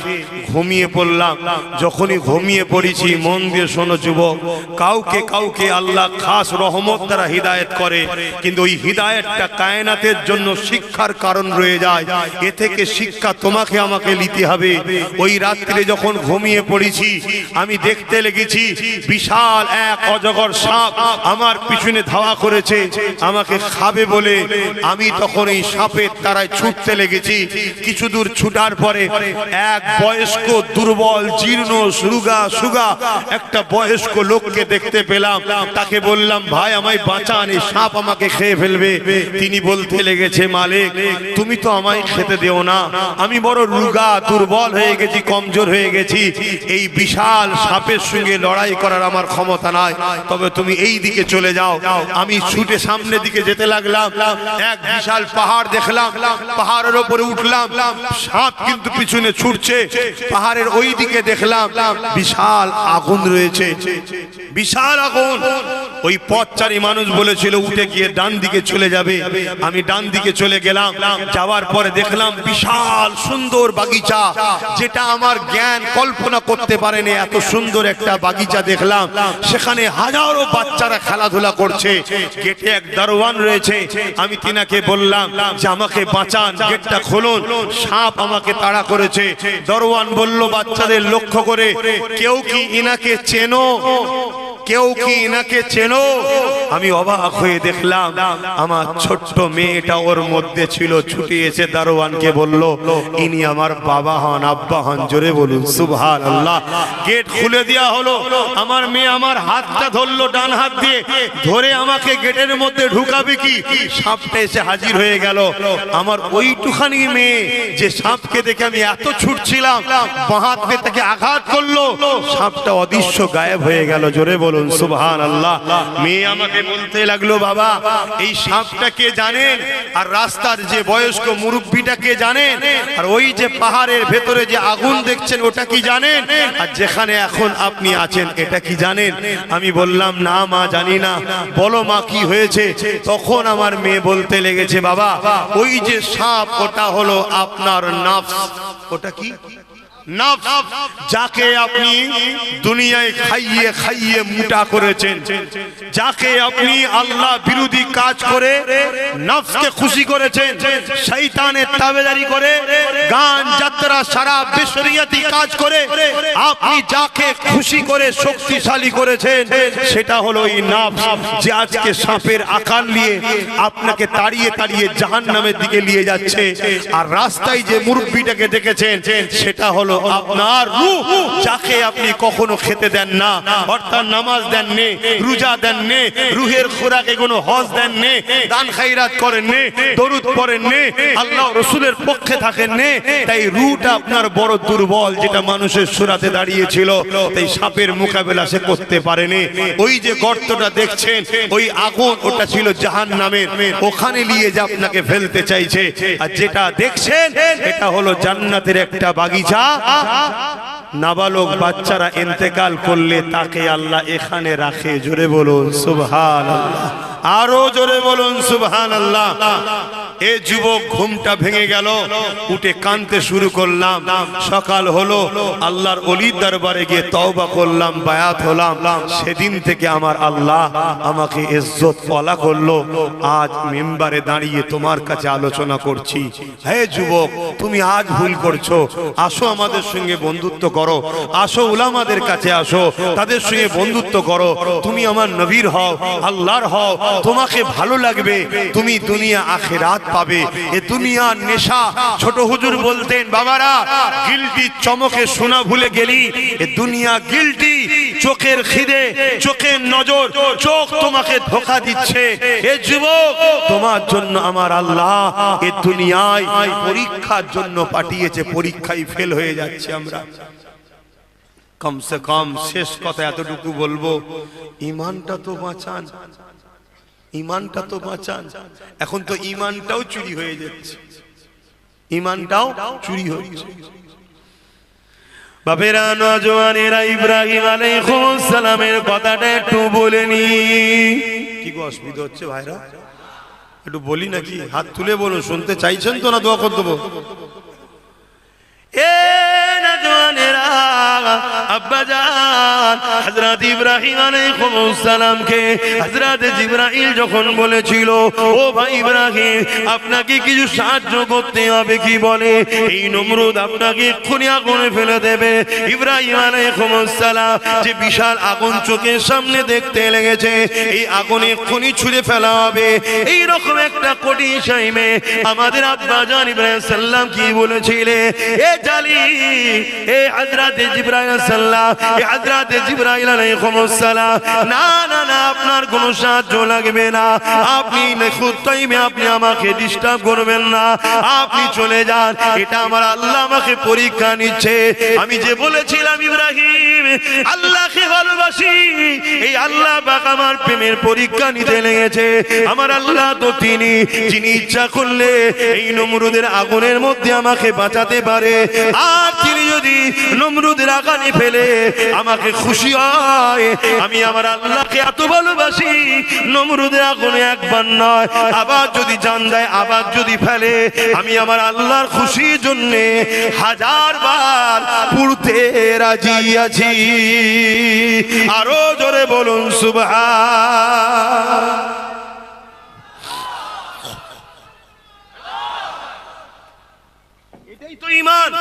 ঘুমিয়ে পড়লাম। যখনই ঘুমিয়ে পড়েছি, মন দিয়ে শোনো যুবক, কাউকে কাউকে আল্লাহ খাস রহমত দ্বারা হিদায়েত করে, কিন্তু ওই হিদায়েতটা কায়নাতের জন্য শিক্ষার কারণ রয়ে যায়। এ থেকে শিক্ষা তোমাকে আমাকে নিতে হবে। ওই রাত্রে যখন ঘুমিয়ে পড়েছি, আমি দেখতে লেগেছি বিশাল এক অজগর সাপ আমার পিছনে ধাওয়া করেছে আমাকে খাবে বলে। আমি তখন এই সাপের তারায় ছুটতে লেগেছি। কিছু দূর ছুটার পরে এক বয়স্ক দুর্বল জীর্ণ সুগা একটা বয়স্ক লোককে দেখতে পেলাম। তাকে বললাম, ভাই আমায় বাঁচান, এই সাপ আমাকে খেয়ে ফেলবে। তিনি বলতে লেগেছে, মালিক তুমি তো আমায় খেতে দেও না, আমি বড় রুগা দুর্বল হয়ে গেছি, কমজোর হয়ে গেছি, এই বিশাল সাপের সঙ্গে লড়াই করার আমার ক্ষমতা নাই, তবে তুমি এই দিকে চলে যাও। আমি ছুটে সামনের দিকে যেতে লাগলাম। এক বিশাল পাহাড় দেখলাম, পাহাড়ের উপরে উঠলাম, সাপ কিন্তু পিছনে ছুটছে। পাহাড়ের ওই দিকে দেখলাম বিশাল আগুন রয়েছে, বিশাল আগুন। ওই পথচারী মানুষ বলেছিল উঠে গিয়ে ডান দিকে চলে যাবে। আমি ডান দিকে চলে গেলাম। যাওয়ার পরে দেখলাম বিশাল সুন্দর বাগিচা, যেটা আমার জ্ঞান কল্পনা করতে পারেনি। এত সুন্দর একটা বাগিচা দেখলাম, সেখানে হাজারো বাচ্চারা খেলাধুলা করছে। গেটে এক দারোয়ান রয়েছে। আমি তিনাকে বললাম যে আমাকে বাঁচান, গেটটা খুলুন, সাপ আমাকে তাড়া করেছে। দারোয়ান বলল বাচ্চাদের লক্ষ্য করে, কেউ কি ইনাকে চেনো? কেউ কি ইনাকে চেনো? আমি অবাক হয়ে দেখলাম আমার ছোট্ট মেয়েটা ওর মধ্যে ছিল। ছুটে এসে দারোয়ানকে বলল, ইনি আমার বাবা হন, আব্বা হন। জোরে বলুন সুবহানাল্লাহ। গেট খুলে দেওয়া হলো। আমার মেয়ে আমার হাতটা ধরলো, ডান হাত দিয়ে ধরে আমাকে গেটের মধ্যে ঢুকাবে কি, সাপটা এসে হাজির হয়ে গেল। আমার ওইটুখানি মেয়ে যে সাপকে দেখে আমি এত ছুটছিলাম, বাঁ হাত দিয়ে তাকে আঘাত করলো, সাপটা অদৃশ্য গায়েব হয়ে গেল। জোরে বলুন সুবহানাল্লাহ। মেয়ে আমাকে বলতে লাগলো, বাবা এই সাপটা কে জানেন? আর রাস্তার যে বয়স্ক মুরব্বিটা কে জানেন? আর ওই যে পাহাড়ের ভেতরে যে আগুন দেখছেন ওটা কি জানেন? আর যেখানে এখন আপনি আছেন এটা কি জানেন? আমি বললাম, না মা জানি না। বলো মা কি হয়েছে? তখন আমার মেয়ে বলতে লেগেছে, বাবা ওই যে সাপ ওটা হলো আপনার নফস। ওটা কি? নফস, যাকে আপনি দুনিয়ায় খাইয়ে খাইয়ে মোটা করেছেন, যাকে আপনি আল্লাহ বিরোধী কাজ করে নফসকে খুশি করেছেন, শয়তানের তাবেদারি করে গান যাত্রা সারা বেশরিয়াতি কাজ করে আপনি যাকে খুশি করে শক্তিশালী করেছেন, সেটা হলো এই নফস, যে আজকে সাপের আকার নিয়ে আপনাকে তাড়িয়ে তাড়িয়ে জাহান্নামের দিকে নিয়ে যাচ্ছে। আর রাস্তায় যে মুরব্বিটাকে দেখেছেন সেটা হলো আপনার রূহ, যাকে আপনি কখনো খেতে দেন না, অর্থাৎ নামাজ দেন নে, রোজা দেন নে, রুহের খোরাকে কোনো হজ দেন নে, দান খায়রাত করেন নে, দরুদ পড়েন নে, আল্লাহ রাসূলের পক্ষে থাকেন নে। তাই রূহটা আপনার বড় দুর্বল, যেটা মানুষের সুরাতে দাঁড়িয়েছিল, তাই সাপের মোকাবেলা সে করতে পারেনি। ওই যে গর্তটা দেখছেন, ওই আগুন, ওটা ছিল জাহান্নামের, ওখানে নিয়ে যে আপনাকে ফেলতে চাইছে। আর যেটা দেখছেন এটা হলো জান্নাতের একটা বাগিচা, নাবালক বাচ্চারা ইন্তেকাল করলে তাকে আল্লাহ এখানে রাখে। জোরে বলুন সুবহানাল্লাহ, আরো জোরে বলুন সুবহানাল্লাহ। এই যুবক ঘুমটা ভেঙে গেল, উঠে কাঁদতে শুরু করলাম। সকাল হলো, আল্লাহর ওলির দরবারে গিয়ে তওবা করলাম, বায়াত হলাম। সেদিন থেকে আমার আল্লাহ আমাকে ইজ্জত ওয়ালা করলো। আজ মিম্বারে দাঁড়িয়ে তোমার কাছে আলোচনা করছি। হে যুবক, তুমি আজ ভুল করছো, আসো আমাদের সঙ্গে বন্ধুত্ব করো, আসো উলামাদের কাছে আসো, তাদের সঙ্গে বন্ধুত্ব করো। তুমি আমার নবীর হও, আল্লাহর হও, তোমাকে ভালো লাগবে, তুমি দুনিয়া আখিরাত পাবে। এ দুনিয়ার নেশা, ছোট হুজুর বলতেন, বাবারা গিলটি চমকে শোনা ভুলে গেলি। এ দুনিয়া গিলটি, চোখের খিদে, চোখের নজর, চোখ তোমাকে ধোঁকা দিচ্ছে। এ যুবক, তোমার জন্য আমার আল্লাহ এ দুনিয়ায় পরীক্ষার জন্য পাঠিয়েছে, পরীক্ষায় ফেল হয়ে যাচ্ছে আমরা। কমসে কম শেষ কথা এতটুকু বলবো, ইমানটা তো বাঁচান, ইমানটা তো বাঁচান। এখন তো ইমানটাও চুরি হয়ে যাচ্ছে, ইমানটাও চুরি হচ্ছে। বাপেরা, নওজওয়ানেরা, ইব্রাহিম আলাইহিস সালামের কথাটা একটু বলেনি। কি গো অসুবিধা হচ্ছে ভাইরা? একটু বলি নাকি? হাত তুলে বলুন, শুনতে চাইছেন তো না দোয়া করে দেবো? এ নওজওয়ানেরা, আব্বাজান হযরত ইব্রাহিম আলাইহিস সালামকে হযরত জিবরাইল যখন বলেছিল, ও ভাই ইব্রাহিম, আপনাকে কিছু সাহায্য করতে হবে, কি বলে? এই নমরুদ আপনাকে এক্ষুনি আগুনে ফেলে দেবে। ইব্রাহিম আলাইহিস সালাম যে বিশাল আগুন চোখের সামনে দেখতে লেগেছে, এই আগুনে এক্ষুনি ছুঁড়ে ফেলা হবে, এই রকম একটা কঠিন টাইমে আমাদের আব্বাজান ইব্রাহিম সাল্লাম কি বলেছিলে? এ জালি, এ হযরত জিবরাইল সাল্লাম, এ হযরত জিবরাইল আলাইহিস সালাম, না না না, আপনার কোনো সাহায্য লাগবে না, আপনি নিখুঁত টাইমে আপনি আমাকে ডিস্টার্ব করবেন না, আপনি চলে যান। এটা আমার আল্লাহ আমাকে পরীক্ষা নিচ্ছে। আমি যে বলেছিলাম ইব্রাহিম আল্লাহকে ভালোবাসি, এই আল্লাহ পাক আমার প্রেমের পরীক্ষা নিতে লেগেছে। আমার আল্লাহ তো তিনি, যিনি ইচ্ছা করলে এই নমরুদের আগুনের মধ্যে আমাকে বাঁচাতে পারে। আর তিনি যদি নমরুদের আগুনে ফেলে আমাকে খুশি হয়, আমি আমার আল্লাহকে এত ভালোবাসি, নমরুদের আগুনে একবার নয়, আবার যদি জান দেয়, আবার যদি ফেলে, আমি আমার আল্লাহর খুশির জন্য 1000 বার পুড়তে রাজি আছি। আরো জোরে বলুন সুবহান। এটাই তো ঈমান।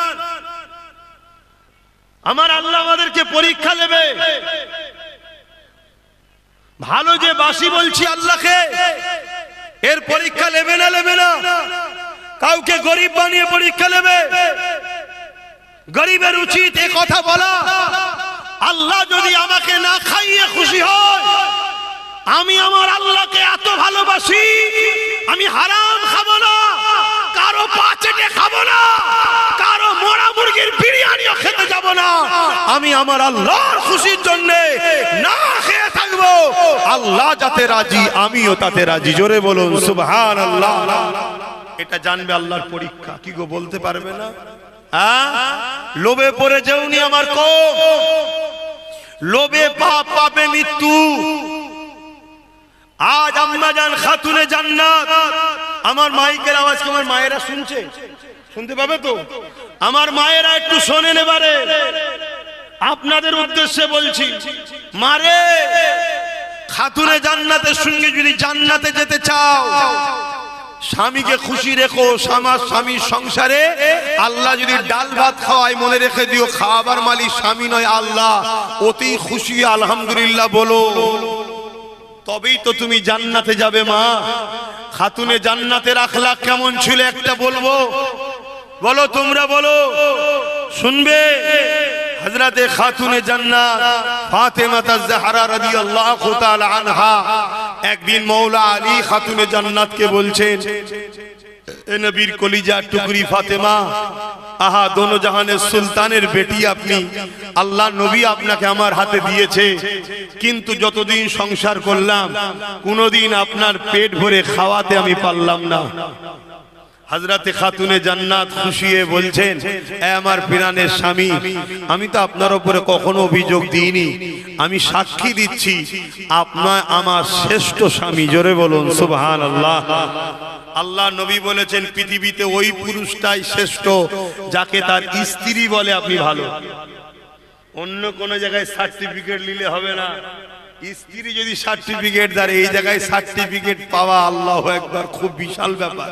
আমার আল্লাহ আমাদেরকে পরীক্ষা নেবে। ভালো যে বাসি বলছি আল্লাহকে, এর পরীক্ষা নেবে না? নেবে না। কাউকে গরিব বানিয়ে পরীক্ষা নেবে? গরিবের উচিত এ কথা বলা, আল্লাহ যদি আমাকে না খাইয়ে খুশি হয়, আমি আমার আল্লাহকে এত ভালোবাসি, আমি হারাম খাবো না, কারো পা চেটে খাবো না, কারো মোড়া মুরগির বিরিয়ানিও খেতে যাব না, আমি আমার আল্লাহর খুশির জন্য না খেয়ে থাকবো। আল্লাহ যাতে রাজি, আমিও তাতে রাজি। জোরে বলুন সুবহানাল্লাহ। এটা জানবে আল্লাহর পরীক্ষা। কি গো বলতে পারবে না? হ্যাঁ, লোভে পড়ে যেওনি আমার কওম, লোভে পাপ, পাপে মৃত্যু। আজ আম্মাজান খাতুনে জান্নাত, আমার মাইকের আওয়াজ কি আমার মায়েরা শুনছে? শুনতে পাবে তো? আমার মায়েরা একটু শোনেন এবারে, আপনাদের উদ্দেশ্যে বলছি। মারে, খাতুনে জান্নাতের সঙ্গে যদি জান্নাতে যেতে চাও, স্বামীকে খুশি রেখো। স্বামীর সংসারে আল্লাহ যদি ডাল ভাত খাওয়ায়, মনে রেখে দিও খাবার মালিক স্বামী নয় আল্লাহ। অতি খুশি আলহামদুলিল্লাহ বলো, তবেই তো তুমি জান্নাতে যাবে মা। খাতুনে জান্নাতের আখলাক কেমন ছিল একটা বলবো, বলো তোমরা বলো, শুনবে? হযরতে খাতুনে জান্নাত ফাতেমা তাজ-জাহরা রাদিয়াল্লাহু তাআলা আনহা একদিন মওলা আলী খাতুনে জান্নাতকে বলছেন, এ নবীর কলিজার টুকরি ফাতেমা, আহা দোনো জাহানের সুলতানের বেটি আপনি, আল্লাহ নবী আপনাকে আমার হাতে দিয়েছে, কিন্তু যতদিন সংসার করলাম কোনোদিন আপনার পেট ভরে খাওয়াতে আমি পারলাম না। হযরতে খাতুনে জান্নাত খুশি হয়ে বলছেন, এ আমার প্রাণের স্বামী, আমি তো আপনার উপরে কখনো অভিযোগ দিইনি, আমি সাক্ষী দিচ্ছি আপনি আমার শ্রেষ্ঠ স্বামী। জোরে বলুন সুবহানাল্লাহ। আল্লাহ নবী বলেছেন পৃথিবীতে ওই পুরুষটাই শ্রেষ্ঠ যাকে তার স্ত্রী বলে আপনি ভালো। অন্য কোন জায়গায় সার্টিফিকেট নিলে হবে না। স্ত্রী যদি সার্টিফিকেট দেয়, এই জায়গায় সার্টিফিকেট পাওয়া আল্লাহু আকবার খুব বিশাল ব্যাপার।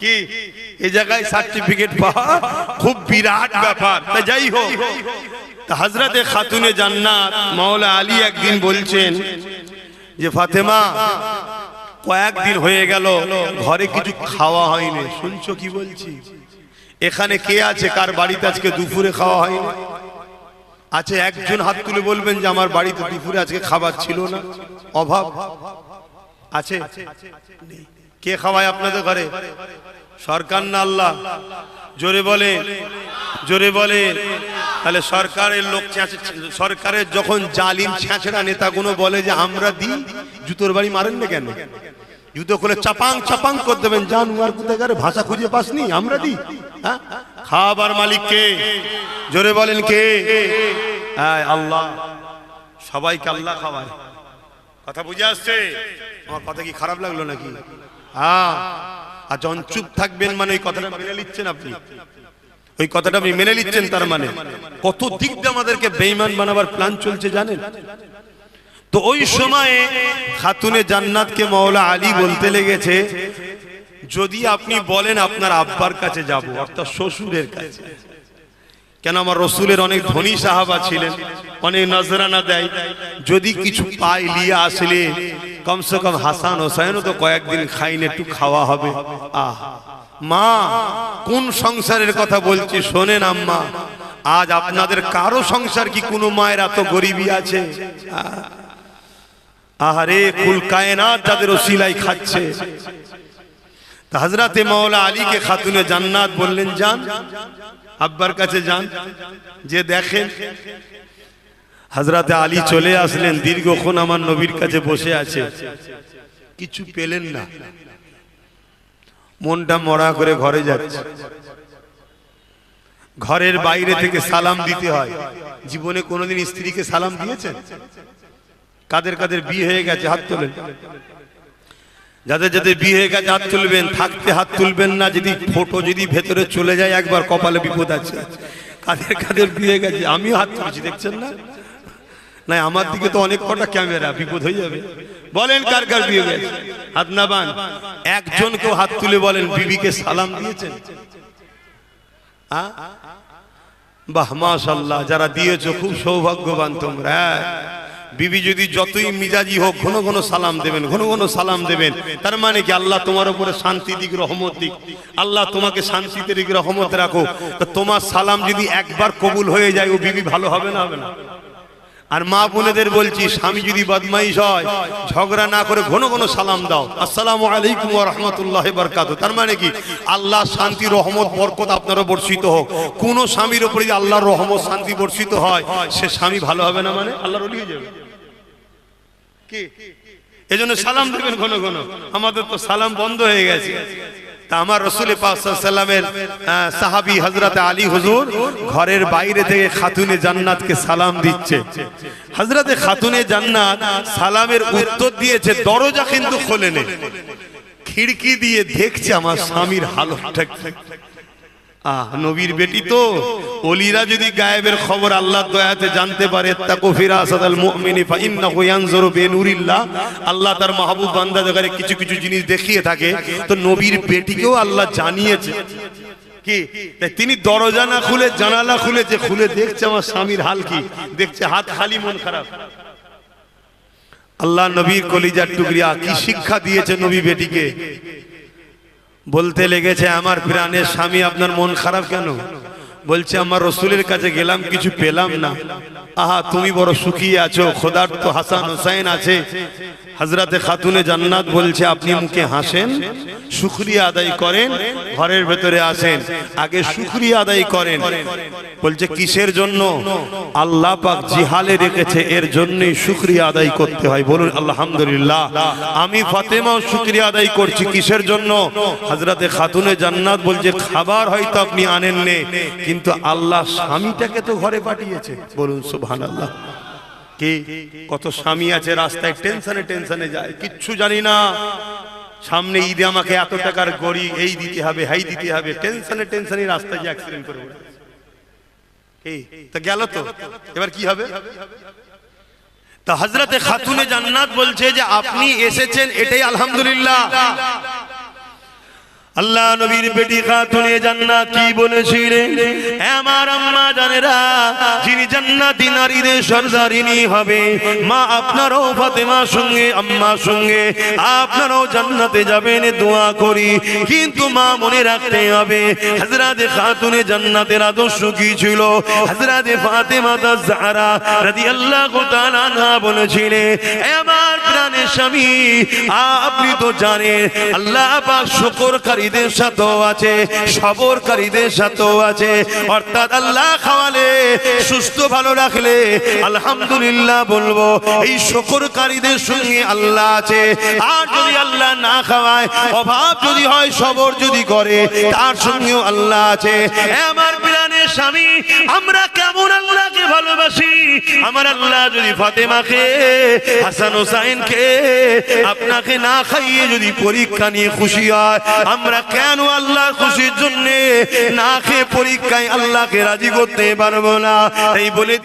কি এই জায়গায় সার্টিফিকেট পাওয়া খুব বিরাট ব্যাপার। তা যাই হোক, হযরতে খাতুনে জান্নাত মাওলা আলী একদিন বলছেন যে ফাতেমা, কয়েকদিন হয়ে গেল ঘরে কিছু খাওয়া হয়নি। শুনছো কি বলছি? এখানে কে আছে কার বাড়িতে আজকে দুপুরে খাওয়া হয়নি? আছে একজন হাত তুলে বলবেন যে আমার বাড়িতে দুপুরে আজকে খাবার ছিল না, অভাব আছে? কে খাওয়ায় আপনাদের ঘরে? সরকার না আল্লাহ? জোরে বলে, জোরে বলে। তাহলে সরকারের লোক, সরকারের যখন জালিম ছেঁচড়া নেতাগুলো বলে যে আমরা দিই, জুতোর বাড়ি মারেন না কেন? জুতো খুলে চাপাং চাপাং করে দেবেন, জান আর কোথায় গেলে ভাষা খুঁজে পাসনি, আমরা দিই। হ্যাঁ, খাবার মালিক কে? জোরে বলেন কে? আল্লাহ। সবাইকে আল্লাহ খাওয়ায়। কথা বুঝে আসছে? আমার কথা কি খারাপ লাগলো নাকি? হ্যাঁ। আর যখন চুপ থাকবেন মানে ওই কথাটা মেনে নিচ্ছেন আপনি, ওই কথাটা আপনি মেনে নিচ্ছেন, তার মানে কত দিক দিয়ে আমাদেরকে বেঈমান বানাবার প্ল্যান চলছে জানেন? তো ওই সময়ে খাতুনে জান্নাতকে মাওলা আলী বলতে লেগেছে, যদি আপনি বলেন আপনার আব্বার কাছে যাব, অর্থাৎ শ্বশুরের কাছে, কেন আমার রসুলের অনেক ধনী সাহাবা ছিলেন, অনেক নজরানা দেয়, যদি কিছু পাই নিয়ে আসলে কমসে কম হাসান হোসেনও তো কয়েকদিন খাইনে, একটু খাওয়া হবে। আহ মা, কোন সংসারের কথা বলছি শোনেন আম্মা, আজ আপনাদের কারো সংসার কি কোনো মায়ের এত গরিবী আছে? আহারে, কুল কায়নাত যাদের ওসিলাই খাচ্ছে। হযরতে মাওলা আলীকে খাতুনে জান্নাত বললেন, যান আব্বার কাছে যান, যে দেখেন। হযরতে আলী চলে আসলেন, দীর্ঘক্ষণ আমার নবীর কাছে বসে আছে, কিছু পেলেন না, মনটা মরা করে ঘরে যাচ্ছে। ঘরের বাইরে থেকে সালাম দিতে হয়। জীবনে কোনোদিন স্ত্রীকে সালাম দিয়েছেন? কাদের কাদের বিয়ে হয়ে গেছে হাত তোলেন। যাদের যাদের বিয়ে হয়ে গেছে হাত তুলবেন, থাকতে হাত তুলবেন না, যদি ফটো যদি ভেতরে চলে যায় একবার কপালে বিপদ আছে। কাদের কাদের বিয়ে হয়ে গেছে? আমিও হাত তুলছি, দেখছেন না? না, আমার দিকে তো অনেক কটা ক্যামেরা, বিপদ হয়ে যাবে। বলেন কার কার বিয়ে গেছে? হাত না বান। একজনকেও হাত তুলে বলেন বিবিকে সালাম দিয়েছেন? বাহ, মাশাআল্লাহ, যারা দিয়েছো খুব সৌভাগ্যবান তোমরা। বিবি যদি যতই মিজাজি হোক, ঘন ঘন সালাম দেবেন, ঘন ঘন সালাম দেবেন। তার মানে কি আল্লাহ তোমার উপরে শান্তি দিক, রহমত দিক। আল্লাহ তোমাকে শান্তিতে দিক, রহমত রাখো। তো তোমার সালাম যদি একবার কবুল হয়ে যায়, ও বিবি ভালো হবে না? হবে না? আর মা বোনেদের বলছি, স্বামী যদি বদমাইশ হয়, ঝগড়া না করে ঘন ঘন সালাম দাও, আসসালামু আলাইকুম ওয়া রাহমাতুল্লাহি ওয়া বারাকাতুহু। তার মানে কি আল্লাহ শান্তি, রহমত, বরকত আপনারও বর্ষিত হোক। কোন স্বামীর উপরে যদি আল্লাহর রহমত, শান্তি বর্ষিত হয়, সে স্বামী ভালো হবে না, মানে আল্লাহর ওলি হয়ে যাবে। কি এজন্য সালাম দেবেন ঘন ঘন। আমাদের তো সালাম বন্ধ হয়ে গেছে। তা আমার রাসূল পাক সাল্লাল্লাহু আলাইহি ওয়াসাল্লামের সাহাবী হযরত আলী হুজুর ঘরের বাইরে থেকে খাতুনে জান্নাতকে সালাম দিচ্ছে। হযরতে খাতুনে জান্নাত সালামের উত্তর দিয়েছে, দরজা কিন্তু খোলেনি, খিড়কি দিয়ে দেখছে আমার স্বামীর হালতটা কি। নবীর বেটি তো, ওলিরা যদি গায়েবের খবর আল্লাহর দয়াতে জানতে পারে, তাকু ফিরাসাতাল মুমিনি ফা ইন্নাহু ইয়ানজুরু বিনুরিল্লাহ, আল্লাহ তার মাহবুব বান্দাদের কিছু কিছু জিনিস দেখিয়ে থাকে। তো নবীর বেটিকেও আল্লাহ জানিয়েছে কি, তিনি দরজা না খুলে জানালা খুলেছে, খুলে দেখছে আমার স্বামীর হাল কি, দেখছে হাত খালি, মন খারাপ। আল্লাহ নবীর কলিজার টুকরিয়া কি শিক্ষা দিয়েছে নবী বেটিকে। বলতে লেগেছে, আমার প্রাণের স্বামী আপনার মন খারাপ কেন? বলছে আমার রসুলের কাছে গেলাম, কিছু পেলাম না। আহা, তুমি বড় সুখী আছো, খোদার তো হাসান হোসাইন আছে। হযরতে খাতুনে জান্নাত বলছে আপনি মুখে হাসেন, শুকরিয়া আদায় করেন, ঘরের ভেতরে আসেন, আগে শুকরিয়া আদায় করেন। বলছে কিসের জন্য? আল্লাহ পাক জিহালে রেখেছে, এর জন্যই শুকরিয়া আদায় করতে হয়। বলুন আলহামদুলিল্লাহ। আমি ফাতেমাও শুকরিয়া আদায় করছি। কিসের জন্য? হযরতে খাতুনে জান্নাত বলছে খাবার হয়তো আপনি আনেননি, কিন্তু আল্লাহ স্বামীটাকে তো ঘরে পাঠিয়েছে। বলুন সুবহানাল্লাহ। কি কত স্বামী আছে রাস্তায় টেনশনে টেনশনে যায়, কিচ্ছু জানি না, সামনে ঈদে আমাকে এত টাকার গড়ি, এই দিতে হবে, হাই দিতে হবে, টেনশনে টেনশনে রাস্তায় যে অ্যাক্সিডেন্ট করে এই তো গেল। তো এবার কি হবে? তা হযরতে খাতুনে জান্নাত বলছে যে আপনি এসেছেন, এটাই আলহামদুলিল্লাহ। আল্লাহ নবীর বেটি খাতুনে জান্নাত কি বলেছিলেন? আমার আম্মা জানেরা, যিনি জান্নাতি নারীদের সরদারিনী হবে, মা আপনারও ফাতেমার সঙ্গে আম্মার সঙ্গে আপনারও জান্নাতে যাবেন দোয়া করি। কিন্তু মা মনে রাখতে হবে হযরতে খাতুনে জান্নাতের আদর্শ কি ছিল। হযরতে ফাতেমা জাহরা রাদিয়াল্লাহু তাআলা আনহা বলেছিলেন, আমার প্রাণের স্বামী, আপনি তো জানেন আল্লাহ পাক শুকরকারী সাথেও আছে, সবরকারীদের সাথেও আছে। অর্থাৎ আল্লাহ খাওয়ালে, সুস্থ ভালো রাখলে আলহামদুলিল্লাহ বলবো, এই শুকরকারীদের সঙ্গে আল্লাহ আছে। আর যদি আল্লাহ না খাওয়ায়, অভাব যদি হয়, সবর যদি করে, তার সঙ্গেও আল্লাহ আছে। আমার প্রাণের স্বামী, আমরা কেমন আল্লাহকে ভালোবাসি। আমার আল্লাহ যদি ফাতেমাকে, হাসান হোসাইনকে আপনাকে না খাইয়ে যদি পরীক্ষা নিয়ে খুশি হয়, আমরা কেন আল্লাহর খুশির জন্য না খেয়ে পরীক্ষায় আল্লাহকে রাজি করতে পারবো না? এই বলে